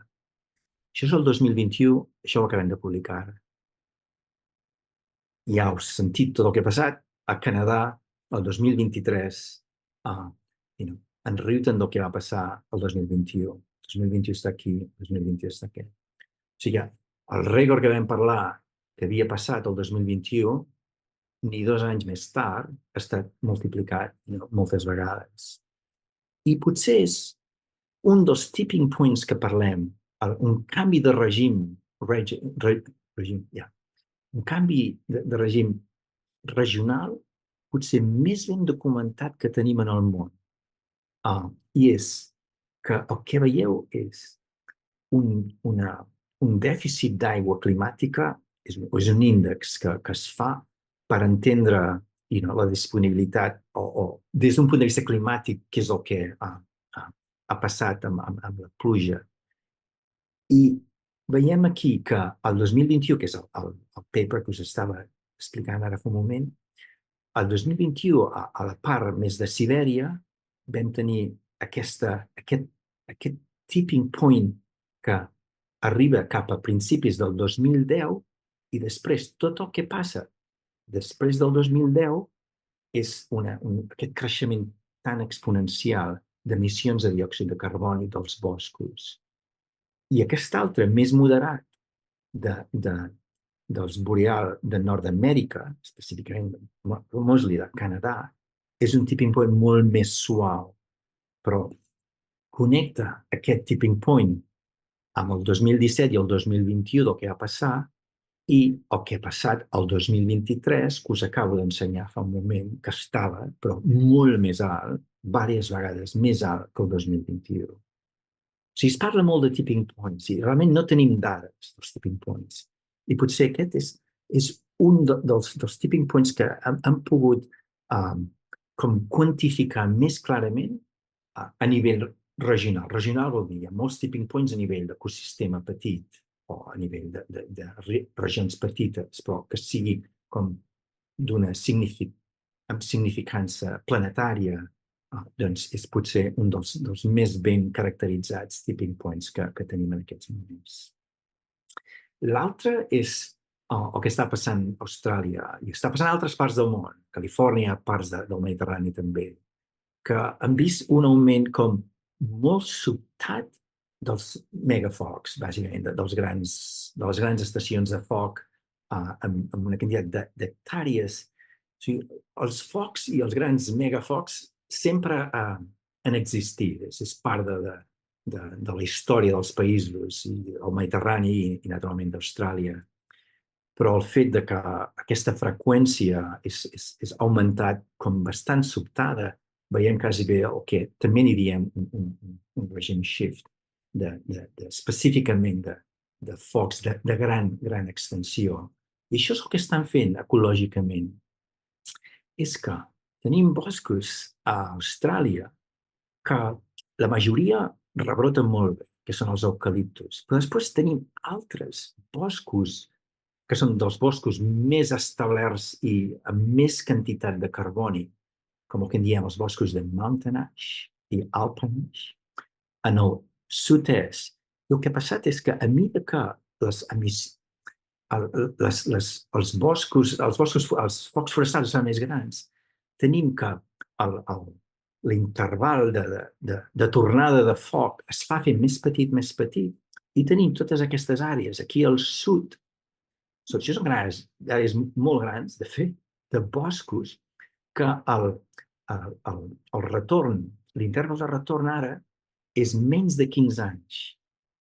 Això és el 2021, això ho acabem de publicar. Ja heu sentit tot el que ha passat a Canadà el 2023. En riu-te'n del que va passar el 2021. El 2021 està aquí, el 2022 està aquí. O sigui, el rècord que vam parlar que havia passat el 2021, ni 2 anys més tard, ha estat multiplicat moltes vegades. I potser és un dels tipping points que parlem, un canvi de règim, un canvi de règim regional potser més ben documentat que tenim en el món. I és que el que veieu és un dèficit d'aigua climàtica, és un índex que es fa per entendre la disponibilitat o des d'un punt de vista climàtic, que és el que ha passat amb la pluja. I veiem aquí que el 2021, que és el paper que us estava explicant ara fa un moment, el 2021, a la part més de Sibèria, vam tenir aquest tipping point que arriba cap a principis del 2010 i després tot el que passa després del 2010 és aquest creixement tan exponencial d'emissions de diòxid de carboni dels boscos. I aquest altre, més moderat, dels boreal de Nord-amèrica, específicament, mostly de Canadà, és un tipping point molt més suau, però connecta aquest tipping point amb el 2017 i el 2021 del que va passar i el que ha passat el 2023, que us acabo d'ensenyar fa un moment, que estava, però molt més alt, diverses vegades més alt que el 2021. O sigui, es parla molt de tipping points i realment no tenim dades dels tipping points. I potser aquest és un dels tipping points que hem pogut com quantificar més clarament a nivell regional. Regional vol dir, hi ha molts tipping points a nivell d'ecosistema petit o a nivell de regions petites, però que sigui com d'una significància planetària, doncs és potser un dels més ben caracteritzats tipping points que tenim en aquests moments. L'altre és el que està passant a Austràlia i està passant a altres parts del món, Califòrnia, parts del Mediterrani també, que han vist un augment com molt sobtat dels megafocs, bàsicament, de les grans estacions de foc amb una quantitat d'hectàrees. O sigui, els focs i els grans megafocs sempre han existit. És part de la història dels països, i el Mediterrani i naturalment d'Austràlia. Però el fet de que aquesta freqüència és augmentat com bastant sobtada, veiem quasi bé el que també n'hi diem un regime shift, específicament de focs de gran extensió. I això és el que estan fent ecològicament. És que tenim boscos a Austràlia que la majoria rebroten molt bé, que són els eucaliptus, però després tenim altres boscos que són dels boscos més establerts i amb més quantitat de carboni, com el que en diem els boscos de mountain ash i alpine ash, en el sud-est. I el que ha passat és que a mesura que els focs forestals són més grans, tenim que l'interval de tornada de foc es fa fent més petit, i tenim totes aquestes àrees aquí al sud. Això són àrees molt grans, de fet, de boscos, que el retorn, l'interval de retorn ara, és menys de 15 anys.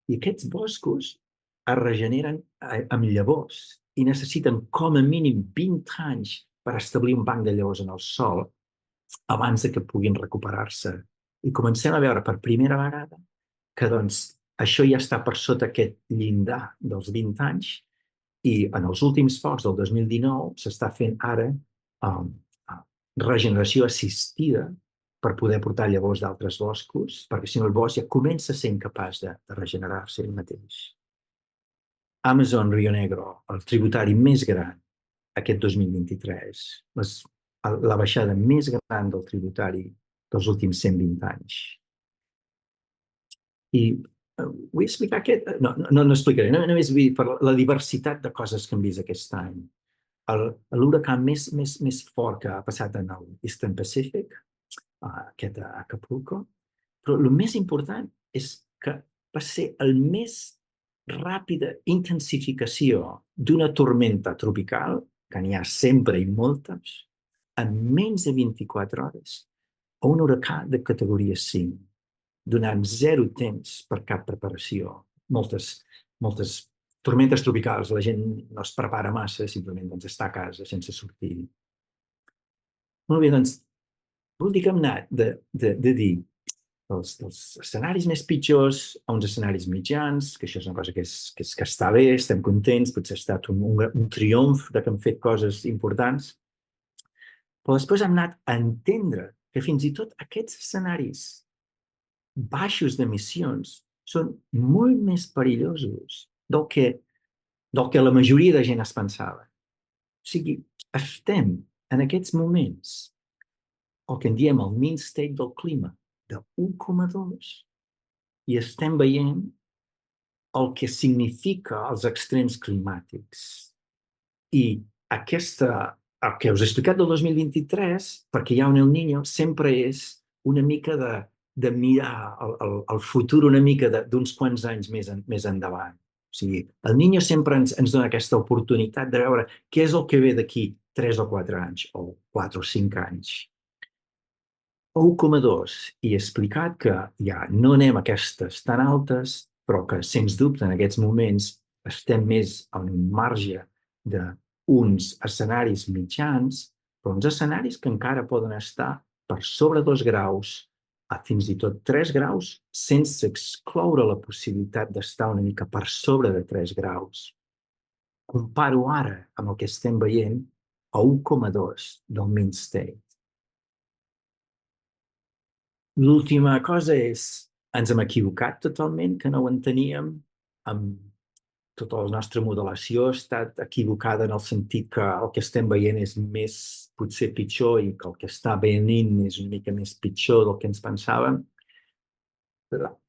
I aquests boscos es regeneren amb llavors i necessiten com a mínim 20 anys per establir un banc de llavors en el sòl abans que puguin recuperar-se. I comencem a veure per primera vegada que doncs, això ja està per sota aquest llindar dels 20 anys i en els últims focs del 2019 s'està fent ara regeneració assistida per poder portar llavors d'altres boscos, perquè si no el bosc ja comença a ser incapaç de regenerar-se ell mateix. Amazon Rio Negro, el tributari més gran aquest 2023, la baixada més gran del tributari dels últims 120 anys. I vull explicar aquest... No explicaré, només vull dir per la diversitat de coses que hem vist aquest any. L'huracà més fort que ha passat en l'Eastern Pacific, aquest d'Acapulco, però el més important és que va ser el més ràpida intensificació d'una tormenta tropical, que n'hi ha sempre i moltes, en menys de 24 hores, a un huracà de categoria 5, donant zero temps per cap preparació. Moltes tormentes tropicals, la gent no es prepara massa, simplement està a casa sense sortir. Molt bé, doncs, vol dir que hem anat de dir dels escenaris més pitjors a uns escenaris mitjans, que això és una cosa que està bé, estem contents, potser ha estat un triomf de que hem fet coses importants, però després hem anat a entendre que fins i tot aquests escenaris baixos d'emissions són molt més perillosos del que la majoria de gent es pensava. O sigui, estem en aquests moments el que en diem el mean state del clima de 1,2 i estem veient el que significa els extrems climàtics. I aquesta el que us he explicat del 2023, perquè hi ha un El Niño, sempre és una mica de mirar el futur una mica d'uns quants anys més endavant. O sigui, el Niño sempre ens dona aquesta oportunitat de veure què és el que ve d'aquí 3 o 4 anys, o 4 o 5 anys. 1,2 i he explicat que ja no anem a aquestes tan altes, però que, sens dubte, en aquests moments estem més en un marge d'uns escenaris mitjans, però uns escenaris que encara poden estar per sobre 2 graus a fins i tot 3 graus, sense excloure la possibilitat d'estar una mica per sobre de 3 graus. Comparo ara amb el que estem veient a 1,2 del mean state. L'última cosa és, ens hem equivocat totalment, que no ho enteníem, amb tota la nostra modelació ha estat equivocada en el sentit que el que estem veient és més, potser pitjor, i que el que està venint és una mica més pitjor del que ens pensàvem.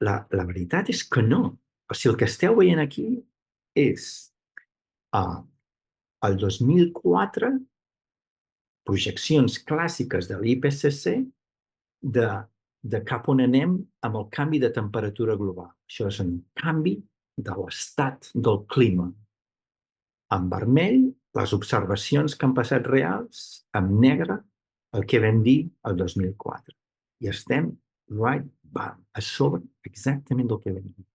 La veritat és que no. O sigui, el que esteu veient aquí és el 2004, projeccions clàssiques de l'IPCC de cap on anem amb el canvi de temperatura global. Això és un canvi de l'estat del clima. En vermell, les observacions que han passat reals, en negre, el que vam dir el 2004. I estem right bam, a sobre exactament del que vam dir.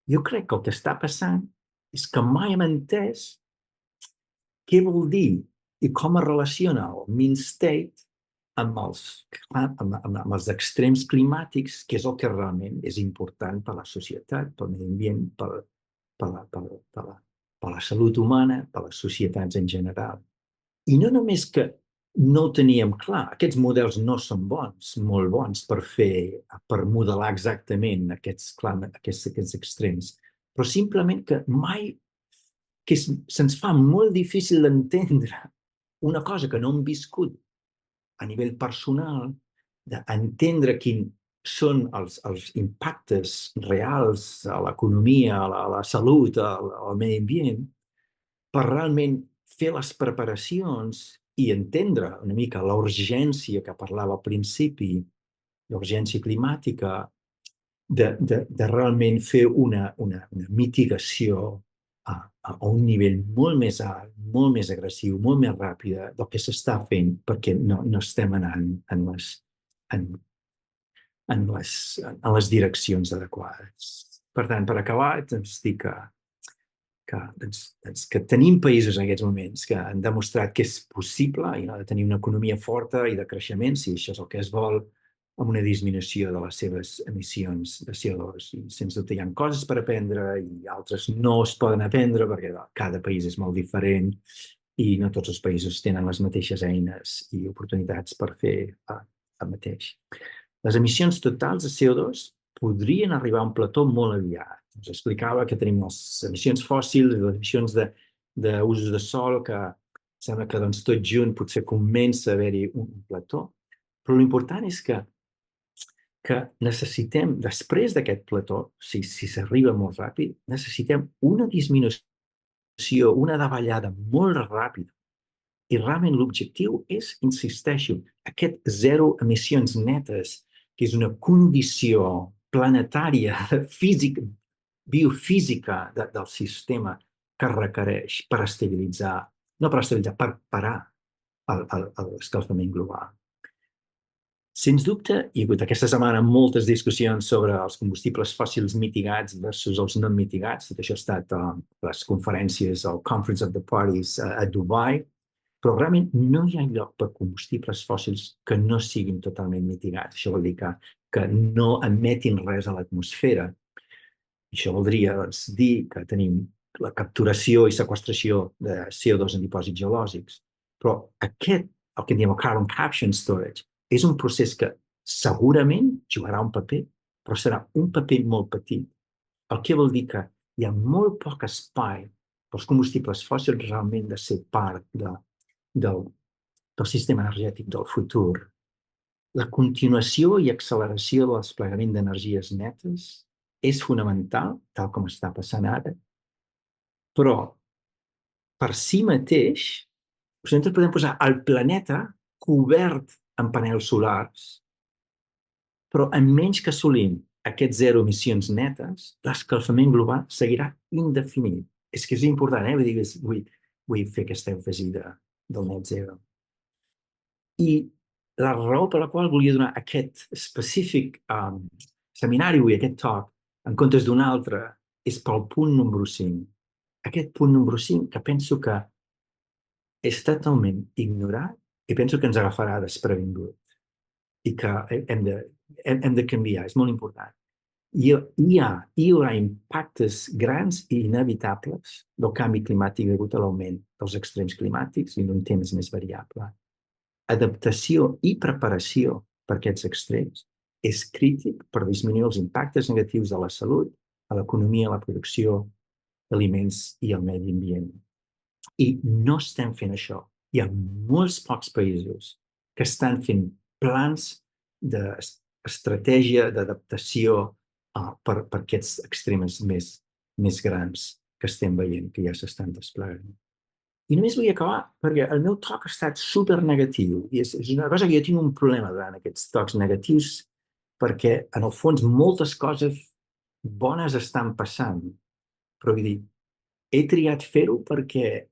Jo crec que el que està passant és que mai hem entès què vol dir i com es relaciona el mean state amb els extrems climàtics, que és el que realment és important per a la societat, pel medi ambient, per la salut humana, per les societats en general. I no només que no ho teníem clar, aquests models no són bons, molt bons per modelar exactament aquests extrems, però simplement que mai que se'ns fa molt difícil d'entendre una cosa que no hem viscut a nivell personal, d'entendre quins són els impactes reals a l'economia, a la salut, al medi ambient, per realment fer les preparacions i entendre una mica la urgència que parlava al principi, l'urgència climàtica, de realment fer una mitigació a un nivell molt més alt, molt més agressiu, molt més ràpida del que s'està fent, perquè no estem anant en les direccions adequades. Per tant, per acabar, ens dic que tenim països en aquests moments que han demostrat que és possible de tenir una economia forta i de creixement, si això és el que es vol, amb una disminució de les seves emissions de CO2. I sens dubte hi ha coses per aprendre i altres no es poden aprendre perquè cada país és molt diferent i no tots els països tenen les mateixes eines i oportunitats per fer el mateix. Les emissions totals de CO2 podrien arribar a un plató molt aviat. Us explicava que tenim les emissions fòssils i les emissions d'usos de sol, que sembla que tot junt potser comença a haver-hi un plató. Però l'important és que necessitem, després d'aquest plató, si s'arriba molt ràpid, necessitem una disminució, una davallada molt ràpida. I realment l'objectiu és, insisteixo, aquest zero emissions netes, que és una condició planetària, física, biofísica del sistema que requereix per estabilitzar, no per estabilitzar, per parar l'escalfament global. Sens dubte, hi ha hagut aquesta setmana moltes discussions sobre els combustibles fòssils mitigats versus els no mitigats. Tot això ha estat a les conferències, al Conference of the Parties a Dubai, però realment no hi ha lloc per combustibles fòssils que no siguin totalment mitigats. Això vol dir que no emetin res a l'atmosfera. Això voldria dir que tenim la capturació i seqüestració de CO2 en dipòsits geològics. Però aquest, el que en diem carbon capture and storage, és un procés que segurament jugarà un paper, però serà un paper molt petit. El que vol dir que hi ha molt poc espai pels combustibles fòssils realment de ser part del sistema energètic del futur. La continuació i acceleració del desplegament d'energies netes és fonamental, tal com està passant ara, però per si mateix Nosaltres podem posar el planeta cobert amb panels solars, però en menys que assolim aquests zero emissions netes, l'escalfament global seguirà indefinit. És que és important, vull dir, vull fer aquesta èmfasi del net zero. I la raó per la qual volia donar aquest específic seminari avui, aquest talk, en comptes d'un altre, és pel punt número 5. Aquest punt número 5 que penso que és totalment ignorat i penso que ens agafarà desprevingut i que hem de canviar, és molt important. Hi haurà impactes grans i inevitables del canvi climàtic degut a l'augment dels extrems climàtics i d'un temps més variable. Adaptació i preparació per aquests extrems és crític per disminuir els impactes negatius de la salut, a l'economia, a la producció d'aliments i al medi ambient. I no estem fent això. Hi ha molts pocs països que estan fent plans d'estratègia d'adaptació per aquests extrems més grans que estem veient, que ja s'estan desplegant. I només vull acabar, perquè el meu talk ha estat super negatiu, i és una cosa que jo tinc un problema durant aquests talks negatius, perquè en el fons moltes coses bones estan passant, però vull dir, he triat fer-ho perquè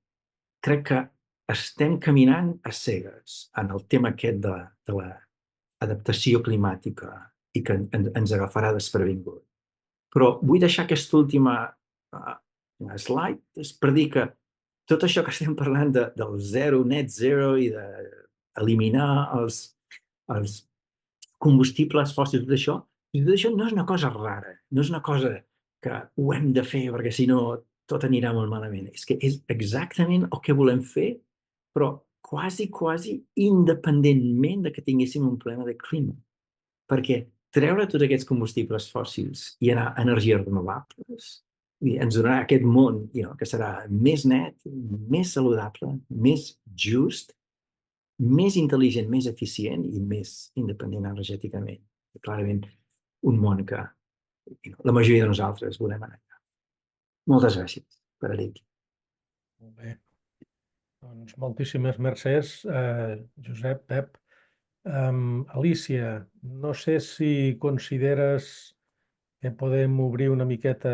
crec que estem caminant a cegues en el tema aquest de l'adaptació climàtica i que ens agafarà desprevingut. Però vull deixar aquesta última slide per dir que tot això que estem parlant del zero, net zero i d'eliminar els combustibles fòssils, tot això no és una cosa rara, no és una cosa que ho hem de fer perquè si no tot anirà molt malament. És que és exactament el que volem fer, però quasi independentment de que tinguéssim un problema de clima. Perquè treure tots aquests combustibles fòssils i anar a energies renovables ens donarà aquest món que serà més net, més saludable, més just, més intel·ligent, més eficient i més independent energèticament. Clarament, un món que la majoria de nosaltres volem anar. Moltes gràcies per haver aquí. Molt bé. Doncs moltíssimes mercès, Josep, Pep. Alicia, no sé si consideres que podem obrir una miqueta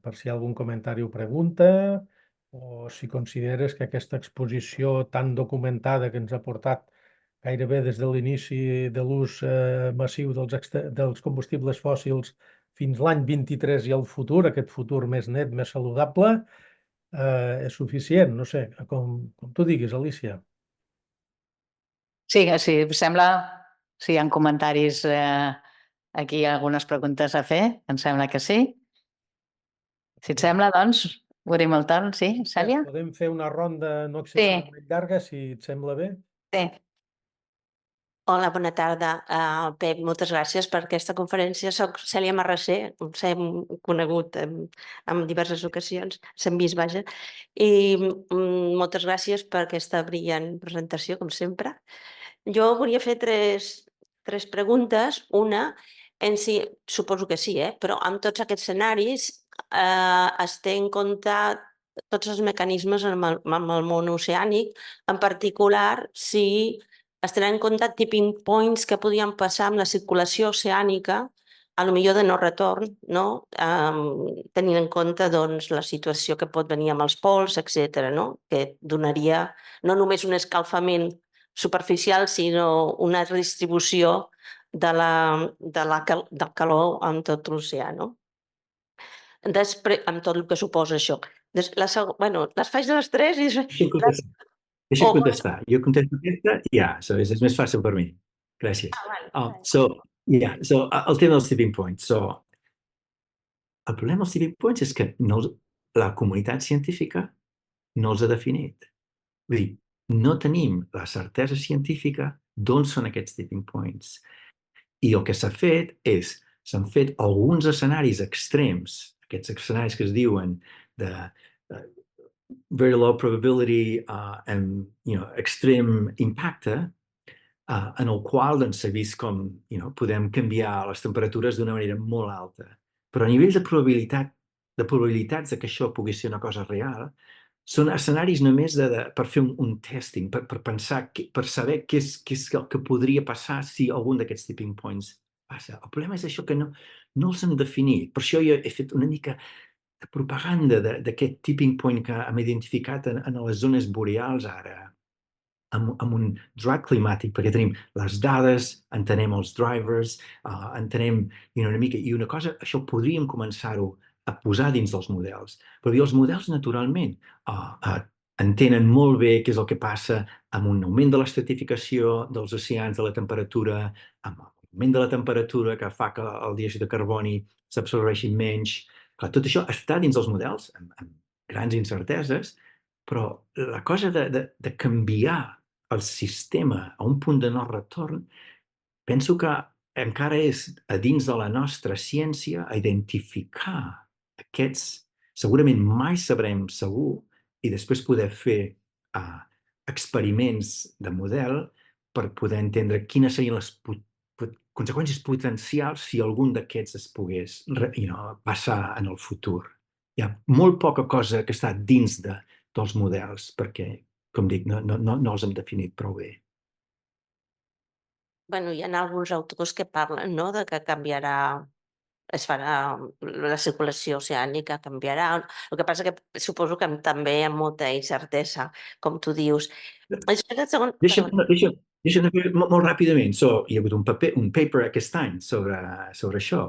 per si hi ha algun comentari o pregunta, o si consideres que aquesta exposició tan documentada que ens ha portat gairebé des de l'inici de l'ús massiu dels combustibles fòssils fins l'any 23 i el futur, aquest futur més net, més saludable, és suficient. No sé, com tu diguis, Alicia. Sí, si em sembla, si hi ha comentaris aquí, algunes preguntes a fer, em sembla que sí. Si et sembla, doncs, obrim el torn, sí, Cèlia? Podem fer una ronda no excessivament llarga, si et sembla bé. Sí. Hola, bona tarda. Pep, moltes gràcies per aquesta conferència. Soc Cèlia Marrasser, us hem conegut en diverses ocasions, s'hem vist, vaja, i moltes gràcies per aquesta brillant presentació, com sempre. Jo volia fer tres preguntes. Una, en si, suposo que sí, però amb tots aquests escenaris es té en compte tots els mecanismes amb el món oceànic, en particular si es tenen en compte tipping points que podien passar amb la circulació oceànica, a lo millor de no retorn, no? Tenint en compte doncs, la situació que pot venir amb els pols, etc., no? Que donaria no només un escalfament superficial, sinó una redistribució del calor amb tot l'oceà, no? Després, amb tot el que suposa això. Les faig de les tres i... Deixa'm contestar. Jo contesto aquesta i és més fàcil per mi. Gràcies. El tema dels tipping points. El problema dels tipping points és que la comunitat científica no els ha definit. Vull dir, no tenim la certesa científica d'on són aquests tipping points. I el que s'ha fet és, s'han fet alguns escenaris extrems, aquests escenaris que es diuen de very low probability and extreme impacte, en el qual s'ha vist com podem canviar les temperatures d'una manera molt alta. Però a nivell de probabilitats de que això pugui ser una cosa real, són escenaris només per fer un testing, per pensar, per saber què és el que podria passar si algun d'aquests tipping points passa. El problema és això que no els hem definit. Per això jo he fet una mica de propaganda d'aquest tipping point que hem identificat en les zones boreals ara, amb un drag climàtic, perquè tenim les dades, entenem els drivers, entenem una mica, i una cosa, això podríem començar-ho a posar dins dels models. Però els models, naturalment, entenen molt bé què és el que passa amb un augment de l'estratificació dels oceans, de la temperatura, amb l'augment de la temperatura que fa que el diòxid de carboni s'absorbeixi menys. Clar, tot això està dins dels models, amb grans incerteses, però la cosa de canviar el sistema a un punt de no retorn, penso que encara és a dins de la nostra ciència a identificar aquests, segurament mai sabrem segur, i després poder fer experiments de model per poder entendre quines serien les conseqüències potencials si algun d'aquests es pogués passar en el futur. Hi ha molt poca cosa que està dins dels models, perquè, com dic, no els hem definit prou bé. Bueno, hi ha alguns autors que parlen, no?, de que es farà la circulació oceànica, canviarà. El que passa que suposo que també hi ha molta incertesa, com tu dius. Deixa'm fer molt ràpidament. Hi ha hagut un paper aquest any sobre això.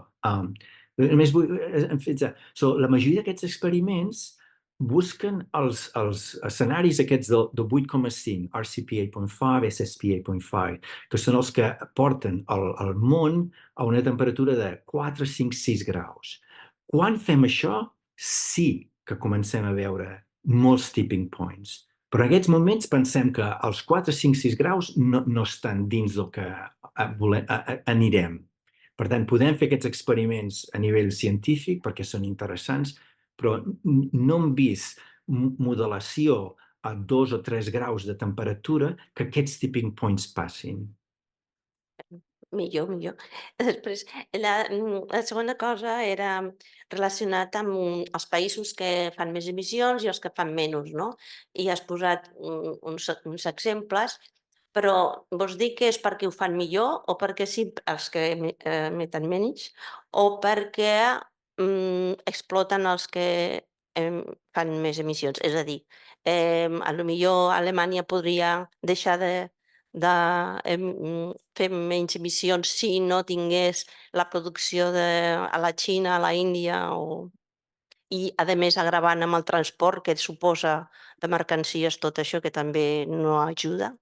Només vull emfatitzar. La majoria d'aquests experiments busquen els escenaris aquests del 8,5, RCP 8.5, SSP 8.5, que són els que porten el món a una temperatura de 4, 5, 6 graus. Quan fem això, sí que comencem a veure molts tipping points. Però en aquests moments pensem que els 4, 5, 6 graus no estan dins del que anirem. Per tant, podem fer aquests experiments a nivell científic perquè són interessants, però no hem vist modelació a 2 o 3 graus de temperatura que aquests tipping points passin. Millor. Després, la segona cosa era relacionat amb els països que fan més emissions i els que fan menys, no? I has posat uns exemples, però vols dir que és perquè ho fan millor o perquè sí, els que emeten menys, o perquè exploten els que fan més emissions? És a dir, potser Alemanya podria deixar de fer menys emissions si no tingués la producció a la Xina, a la Índia, i a més agravant amb el transport que suposa de mercancies tot això, que també no ajuda?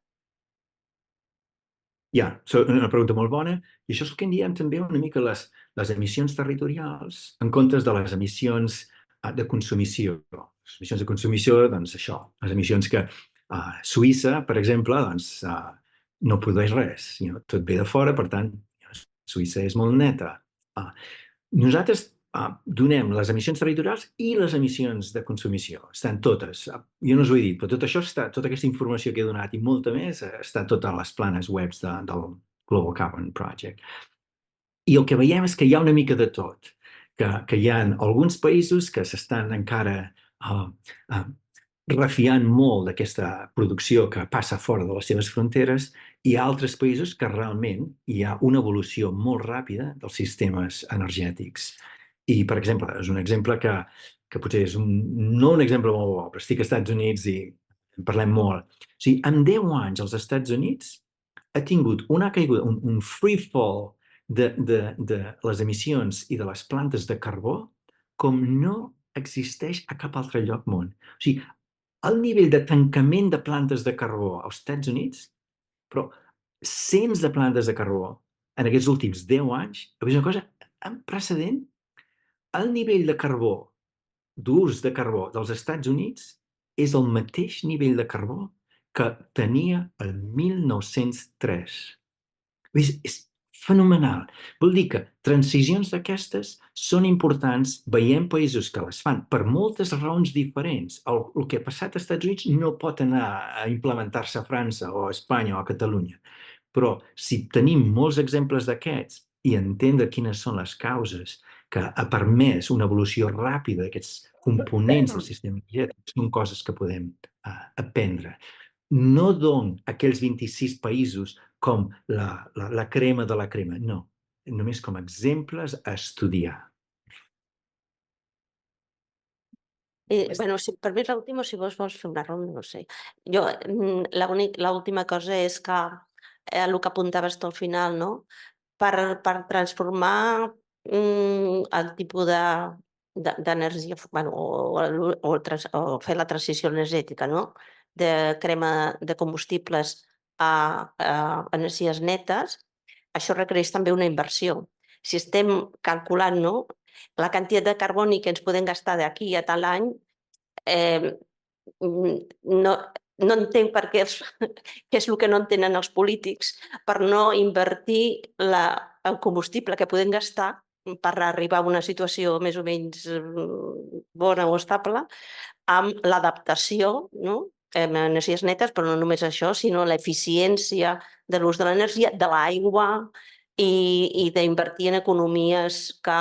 Una pregunta molt bona. I això és el que en diem també una mica les emissions territorials en comptes de les emissions de consumició. Les emissions de consumició, doncs això, les emissions que Suïssa, per exemple, doncs no produeix res. Tot ve de fora, per tant, Suïssa és molt neta. Nosaltres donem les emissions territorials i les emissions de consumició. Estan totes. Jo no us ho he dit, però tot això està, tota aquesta informació que he donat i molta més està tota a les planes webs del Global Carbon Project. I el que veiem és que hi ha una mica de tot. Que hi ha alguns països que s'estan encara refiant molt d'aquesta producció que passa fora de les seves fronteres i altres països que realment hi ha una evolució molt ràpida dels sistemes energètics. I, per exemple, és un exemple que potser és no un exemple molt bo, però estic als Estats Units i en parlem molt. O sigui, en 10 anys els Estats Units ha tingut una caiguda, un free fall de les emissions i de les plantes de carbó com no existeix a cap altre lloc món. O sigui, el nivell de tancament de plantes de carbó als Estats Units, però cents de plantes de carbó en aquests últims 10 anys, és una cosa amb precedent. El nivell de carbó, d'ús de carbó dels Estats Units és el mateix nivell de carbó que tenia el 1903. És fenomenal. Vol dir que transicions d'aquestes són importants. Veiem països que les fan per moltes raons diferents. El que ha passat als Estats Units no pot anar a implementar-se a França o a Espanya o a Catalunya. Però si tenim molts exemples d'aquests i entendre quines són les causes que ha permès una evolució ràpida d'aquests components del sistema energètic, són coses que podem aprendre. No dono aquells 26 països com la crema de la crema, no. Només com exemples a estudiar. Bueno, per mi és l'última, si vols fer una ronda, no sé. Jo, l'última cosa és que el que apuntaves tu al final, no? Per transformar el tipus d'energia, o fer la transició energètica, no? De crema de combustibles a energies netes, això requereix també una inversió. Si estem calculant, no?, la quantitat de carboni que ens podem gastar d'aquí a tal any, no entenc per què és el que no entenen els polítics, per no invertir el combustible que podem gastar per arribar a una situació més o menys bona o estable, amb l'adaptació, no?, en energies netes, però no només això, sinó l'eficiència de l'ús de l'energia, de l'aigua, i d'invertir en economies que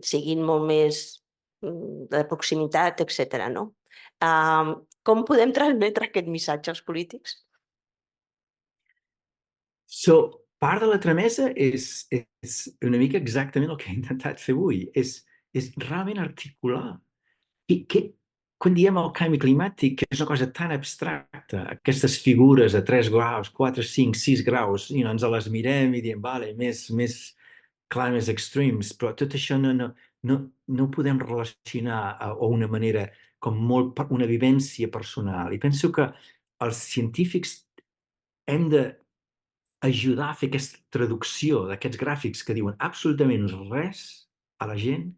siguin molt més de proximitat, etc. No? Com podem transmetre aquest missatge als polítics? Part de la tramesa és una mica exactament el que he intentat fer avui. És realment articular. Quan diem el canvi climàtic, que és una cosa tan abstracta, aquestes figures a 3 graus, 4, 5, 6 graus, ens les mirem i diem, vale, més climates extremes, però tot això no ho podem relacionar a una manera com molt una vivència personal. I penso que els científics hem d'ajudar a fer aquesta traducció d'aquests gràfics que diuen absolutament res a la gent,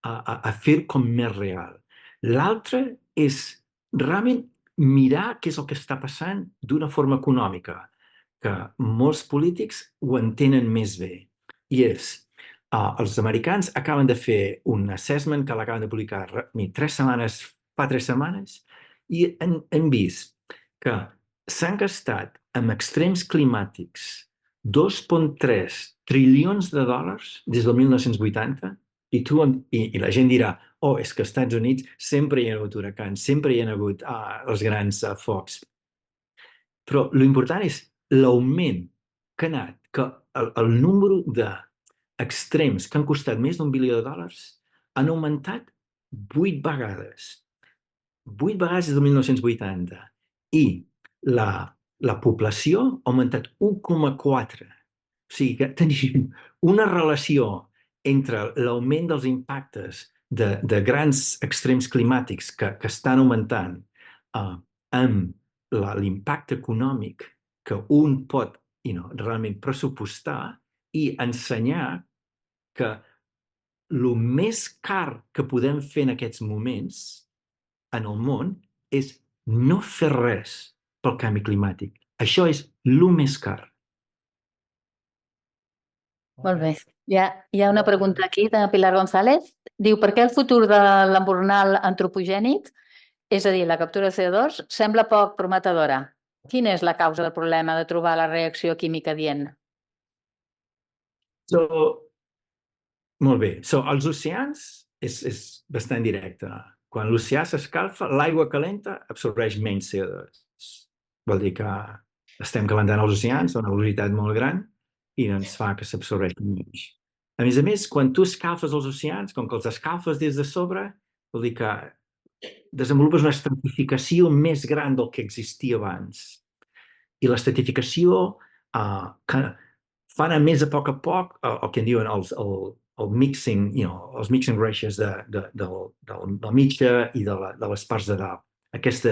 a fer com més real. L'altre és realment mirar què és el que està passant d'una forma econòmica, que molts polítics ho entenen més bé. I és, els americans acaben de fer un assessment que l'acaben de publicar fa 3 setmanes, i hem vist que s'han gastat amb extrems climàtics 2,3 trilions de dòlars des del 1980, i la gent dirà, és que als Estats Units sempre hi ha hagut huracans, sempre hi ha hagut els grans focs. Però l'important és l'augment que ha anat, que el número d'extrems que han costat més d'1 bilió de dòlars han augmentat 8 vegades. 8 vegades des del 1980. I la població ha augmentat 1,4. O sigui que tenim una relació entre l'augment dels impactes de grans extrems climàtics que estan augmentant amb l'impacte econòmic que un pot realment pressupostar i ensenyar que el més car que podem fer en aquests moments en el món és no fer res pel canvi climàtic. Això és el més car. Molt bé. Hi ha una pregunta aquí de Pilar González. Diu, per què el futur de l'embornal antropogènic, és a dir, la captura de CO2, sembla poc prometedora? Quina és la causa del problema de trobar la reacció química adient? Molt bé. Els oceans és bastant directe. Quan l'oceà s'escalfa, l'aigua calenta absorbeix menys CO2. Vol dir que estem calentant els oceans a una velocitat molt gran i ens fa que s'absorbeix menys. A més, quan tu escalfes els oceans, com que els escalfes des de sobre, vol dir que desenvolupes una estratificació més gran del que existia abans. I l'estratificació que fa anar més a poc, el que en diuen el mixing, els mixing ratios del mitjà i de les parts de dalt. Aquest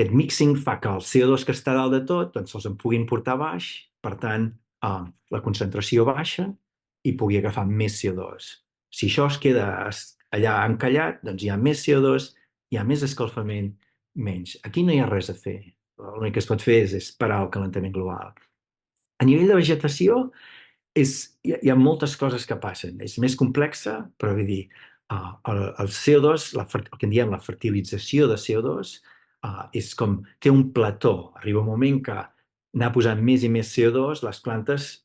mixing fa que el CO2 que està dalt de tot se'ls en puguin portar baix, per tant, la concentració baixa i pugui agafar més CO2. Si això es queda allà encallat, doncs hi ha més CO2, hi ha més escalfament, menys. Aquí no hi ha res a fer. L'únic que es pot fer és parar el calentament global. A nivell de vegetació, hi ha moltes coses que passen. És més complexa, però vull dir, el CO2, el que en diem la fertilització de CO2, és com té un plató. Arriba un moment que anar posant més i més CO2, les plantes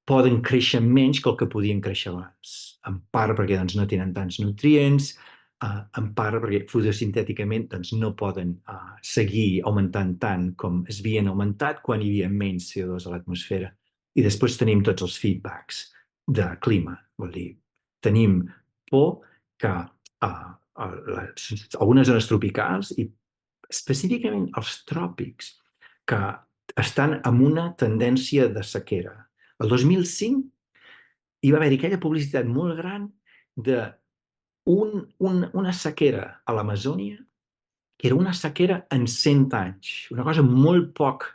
poden créixer menys que el que podien créixer abans. En part perquè no tenen tants nutrients, en part perquè fotosintèticament no poden seguir augmentant tant com es havien augmentat quan hi havia menys CO2 a l'atmosfera. I després tenim tots els feedbacks de clima. Vol dir, tenim por que algunes zones tropicals i específicament els tròpics que estan amb una tendència de sequera. El 2005 hi va haver aquella publicitat molt gran d'una sequera a l'Amazònia que era una sequera en 100 anys, una cosa molt poc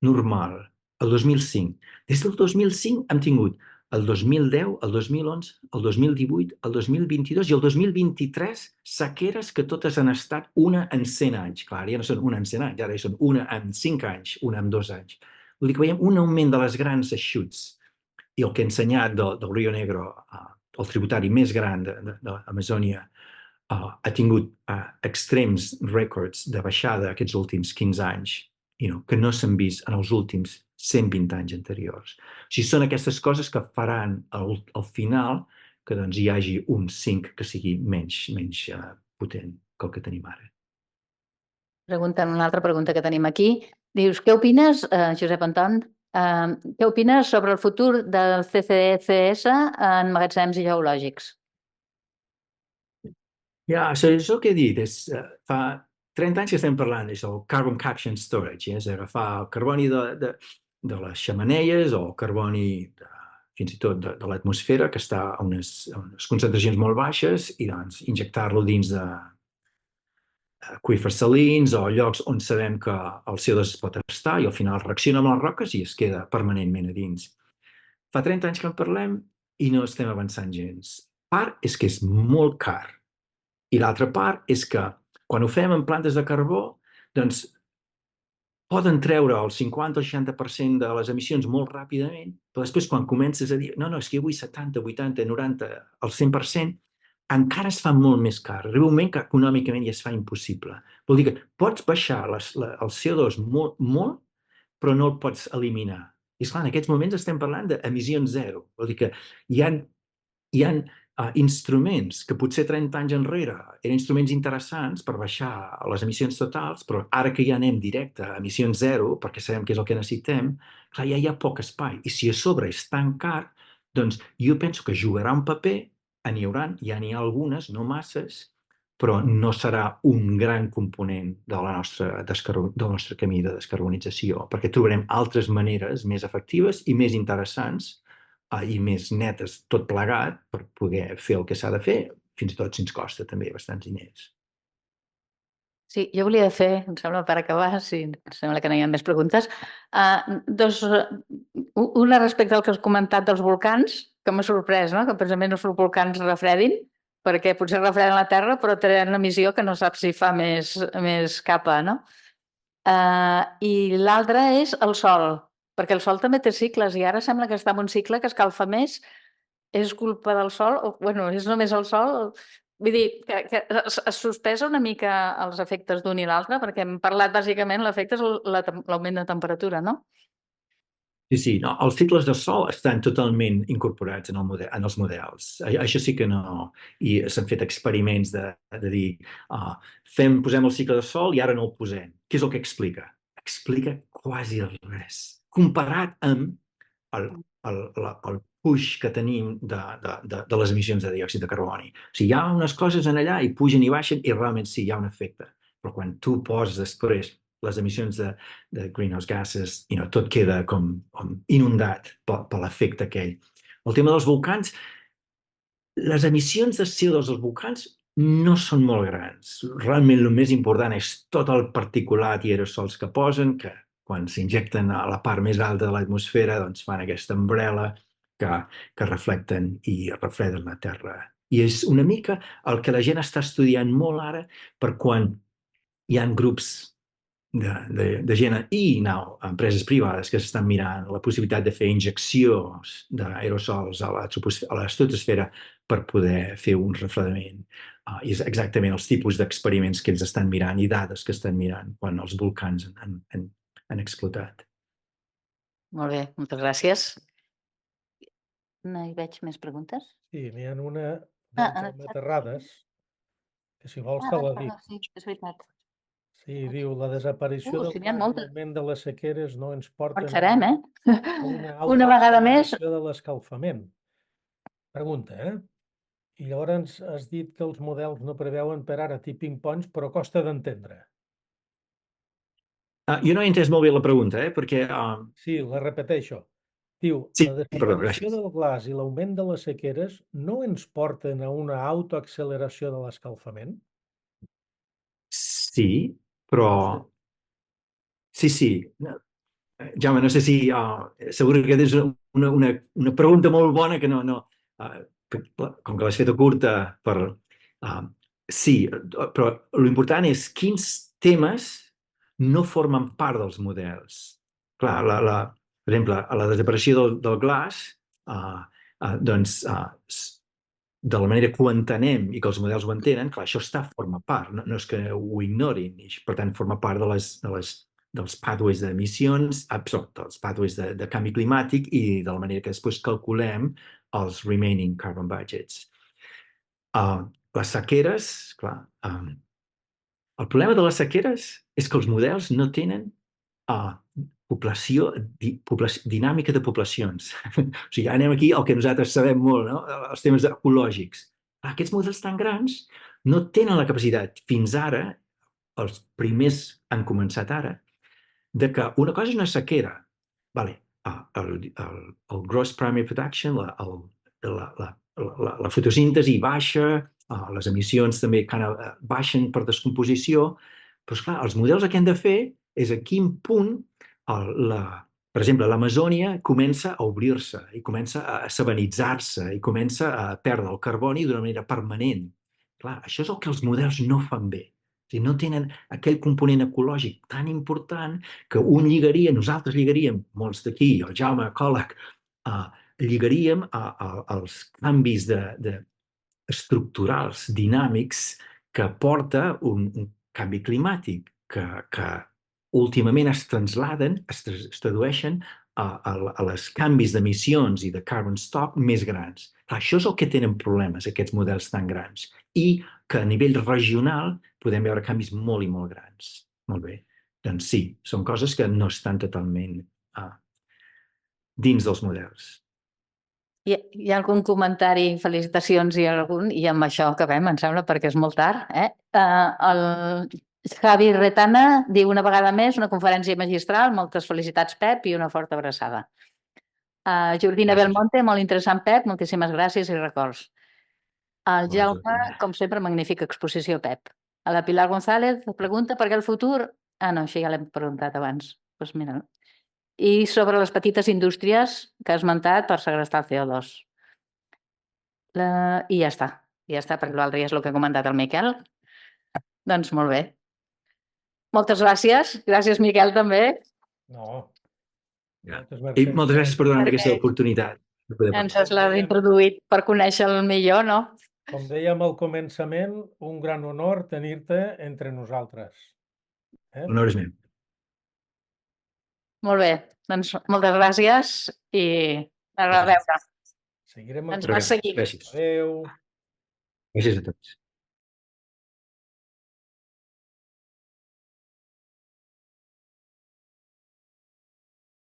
normal, el 2005. Des del 2005 hem tingut el 2010, el 2011, el 2018, el 2022 i el 2023 sequeres que totes han estat una en 100 anys. Clar, ja no són una en 100 anys, ara són una en 5 anys, una en 2 anys. Vol dir que veiem un augment de les grans eixuts. I el que he ensenyat del Rio Negro, el tributari més gran de l'Amazònia, ha tingut extrems rècords de baixada aquests últims 15 anys, que no s'han vist en els últims 120 anys anteriors. O sigui, són aquestes coses que faran al final que hi hagi un zinc que sigui menys potent que el que tenim ara. Una altra pregunta que tenim aquí. Dius, què opines, Josep Anton, què opines sobre el futur del CCCS en magatzems geològics? Ja, és el que he dit. Fa 30 anys que estem parlant del carbon capture and storage, és agafar el carboni de les xemeneies o el carboni fins i tot de l'atmosfera, que està a unes concentracions molt baixes, i injectar-lo dins d'aqüífers salins o llocs on sabem que el CO2 es pot estar i al final reacciona amb les roques i es queda permanentment a dins. Fa 30 anys que en parlem i no estem avançant gens. Part és que és molt car. I l'altra part és que quan ho fem en plantes de carbó, doncs poden treure el 50 o el 60% de les emissions molt ràpidament, però després quan comences a dir no, és que jo vull 70, 80, 90, el 100%, encara es fa molt més car. Arriba un moment que econòmicament ja es fa impossible. Vol dir que pots baixar el CO2 molt, però no el pots eliminar. I esclar, en aquests moments estem parlant d'emissions zero. Vol dir que hi ha instruments que potser 30 anys enrere eren instruments interessants per baixar les emissions totals, però ara que ja anem directe a emissions zero, perquè sabem què és el que necessitem, clar, ja hi ha poc espai. I si a sobre és tan car, doncs jo penso que jugarà un paper, ja n'hi ha algunes, no masses, però no serà un gran component del nostre camí de descarbonització, perquè trobarem altres maneres més efectives i més interessants i més netes tot plegat per poder fer el que s'ha de fer, fins i tot si ens costa també bastants diners. Sí, jo volia fer, em sembla, per acabar, si em sembla que no hi ha més preguntes, una respecte al que has comentat dels volcans, que m'ha sorprès, no? Que precisament els volcans refredin, perquè potser refreden la Terra, però tenen una emissió que no saps si fa més capa, no? I l'altra és el Sol, perquè el Sol també té cicles i ara sembla que està en un cicle que escalfa més. És culpa del Sol? O, bueno, és només el Sol? Vull dir, que es sospesa una mica els efectes d'un i l'altre, perquè hem parlat bàsicament l'efecte és l'augment de temperatura, no? Sí, no, els cicles del Sol estan totalment incorporats en els models. Això sí que no. I s'han fet experiments de dir posem el cicle del Sol i ara no el posem. Què és el que explica? Explica quasi res. Comparat amb el puix que tenim de les emissions de diòxid de carboni. O sigui, hi ha unes coses en allà i pugen i baixen i realment sí, hi ha un efecte. Però quan tu poses després les emissions de greenhouse gases, tot queda com inundat per l'efecte aquell. El tema dels volcans, les emissions de CO2 dels volcans no són molt grans. Realment el més important és tot el particulat i aerosols que posen, que quan s'injecten a la part més alta de l'atmosfera doncs fan aquesta ombrel·la que reflecten i refreden la Terra. I és una mica el que la gent està estudiant molt ara per quan hi ha grups de gent i empreses privades que s'estan mirant la possibilitat de fer injeccions d'aerosols a l'estratosfera per poder fer un refredament. I és exactament els tipus d'experiments que ells estan mirant i dades que estan mirant quan els volcans han explotat. Molt bé, moltes gràcies. No hi veig més preguntes. Sí, n'hi ha una Ah, del Jaume Terrades, que si vols te la dic. Sí, és veritat. Sí, diu, la desaparició del si n'hi ha glaç i moltes. l'augment de les sequeres no ens porten Marxarem, a una Una vegada més. autoacceleració de l'escalfament. Pregunta, I llavors has dit que els models no preveuen per ara tipping points, però costa d'entendre. Jo no he entès molt bé la pregunta, perquè... Sí, la repeteixo. Diu, Sí, la perdó, desaparició gràcies. del glaç i l'augment de les sequeres no ens porten a una autoacceleració de l'escalfament? Sí, però... Sí. Jaume, no sé si... segur que és una pregunta molt bona que com que l'has feta curta sí, però l'important és quins temes no formen part dels models. Clar, per exemple, a la desaparició del glaç, doncs, de la manera que ho entenem i que els models ho entenen, clar, això forma part, no és que ho ignorin, i per tant forma part dels pathways d'emissions, dels pathways de canvi climàtic i de la manera que després calculem els remaining carbon budgets. Les sequeres, clar, el problema de les sequeres és que els models no tenen dinàmica de poblacions. O sigui, anem aquí al que nosaltres sabem molt, no? Els temes ecològics. Aquests models tan grans no tenen la capacitat, fins ara, els primers han començat ara, de que una cosa és una sequera. Vale. El gross primary production, la fotosíntesi baixa, les emissions també baixen per descomposició, però esclar, els models el que han de fer és a quin punt, per exemple, l'Amazònia comença a obrir-se i comença a sabanitzar-se i comença a perdre el carboni d'una manera permanent. Clar, això és el que els models no fan bé. O sigui, no tenen aquell component ecològic tan important que nosaltres lligaríem, molts d'aquí, el Jaume, ecòleg, lligaríem als canvis estructurals, dinàmics, que porta un canvi climàtic, que últimament es tradueixen a les canvis d'emissions i de carbon stock més grans. Això és el que tenen problemes, aquests models tan grans. I que a nivell regional podem veure canvis molt i molt grans. Molt bé. Doncs sí, són coses que no estan totalment dins dels models. Hi ha algun comentari, felicitacions i amb això acabem, em sembla, perquè és molt tard. El Javi Retana diu una vegada més una conferència magistral, moltes felicitats, Pep, i una forta abraçada. Jordina Belmonte, molt interessant, Pep, moltíssimes gràcies i records. El Jaume, com sempre, magnífica exposició, Pep. A la Pilar González pregunta per què el futur... no, això ja l'hem preguntat abans. Doncs mira. I sobre les petites indústries que has esmentat per segrestar el CO2. I ja està, perquè l'altre ja és el que ha comentat el Miquel. Doncs molt bé. Moltes gràcies. Gràcies, Miquel, també. No. I moltes gràcies per donar-me aquesta oportunitat. Ens l'has introduït per conèixer-lo millor, no? Com dèiem al començament, un gran honor tenir-te entre nosaltres. L'honor és meu. Molt bé, doncs moltes gràcies i a reveure. Seguirem Ens vas seguint. Gràcies. Adéu. Gràcies a tots.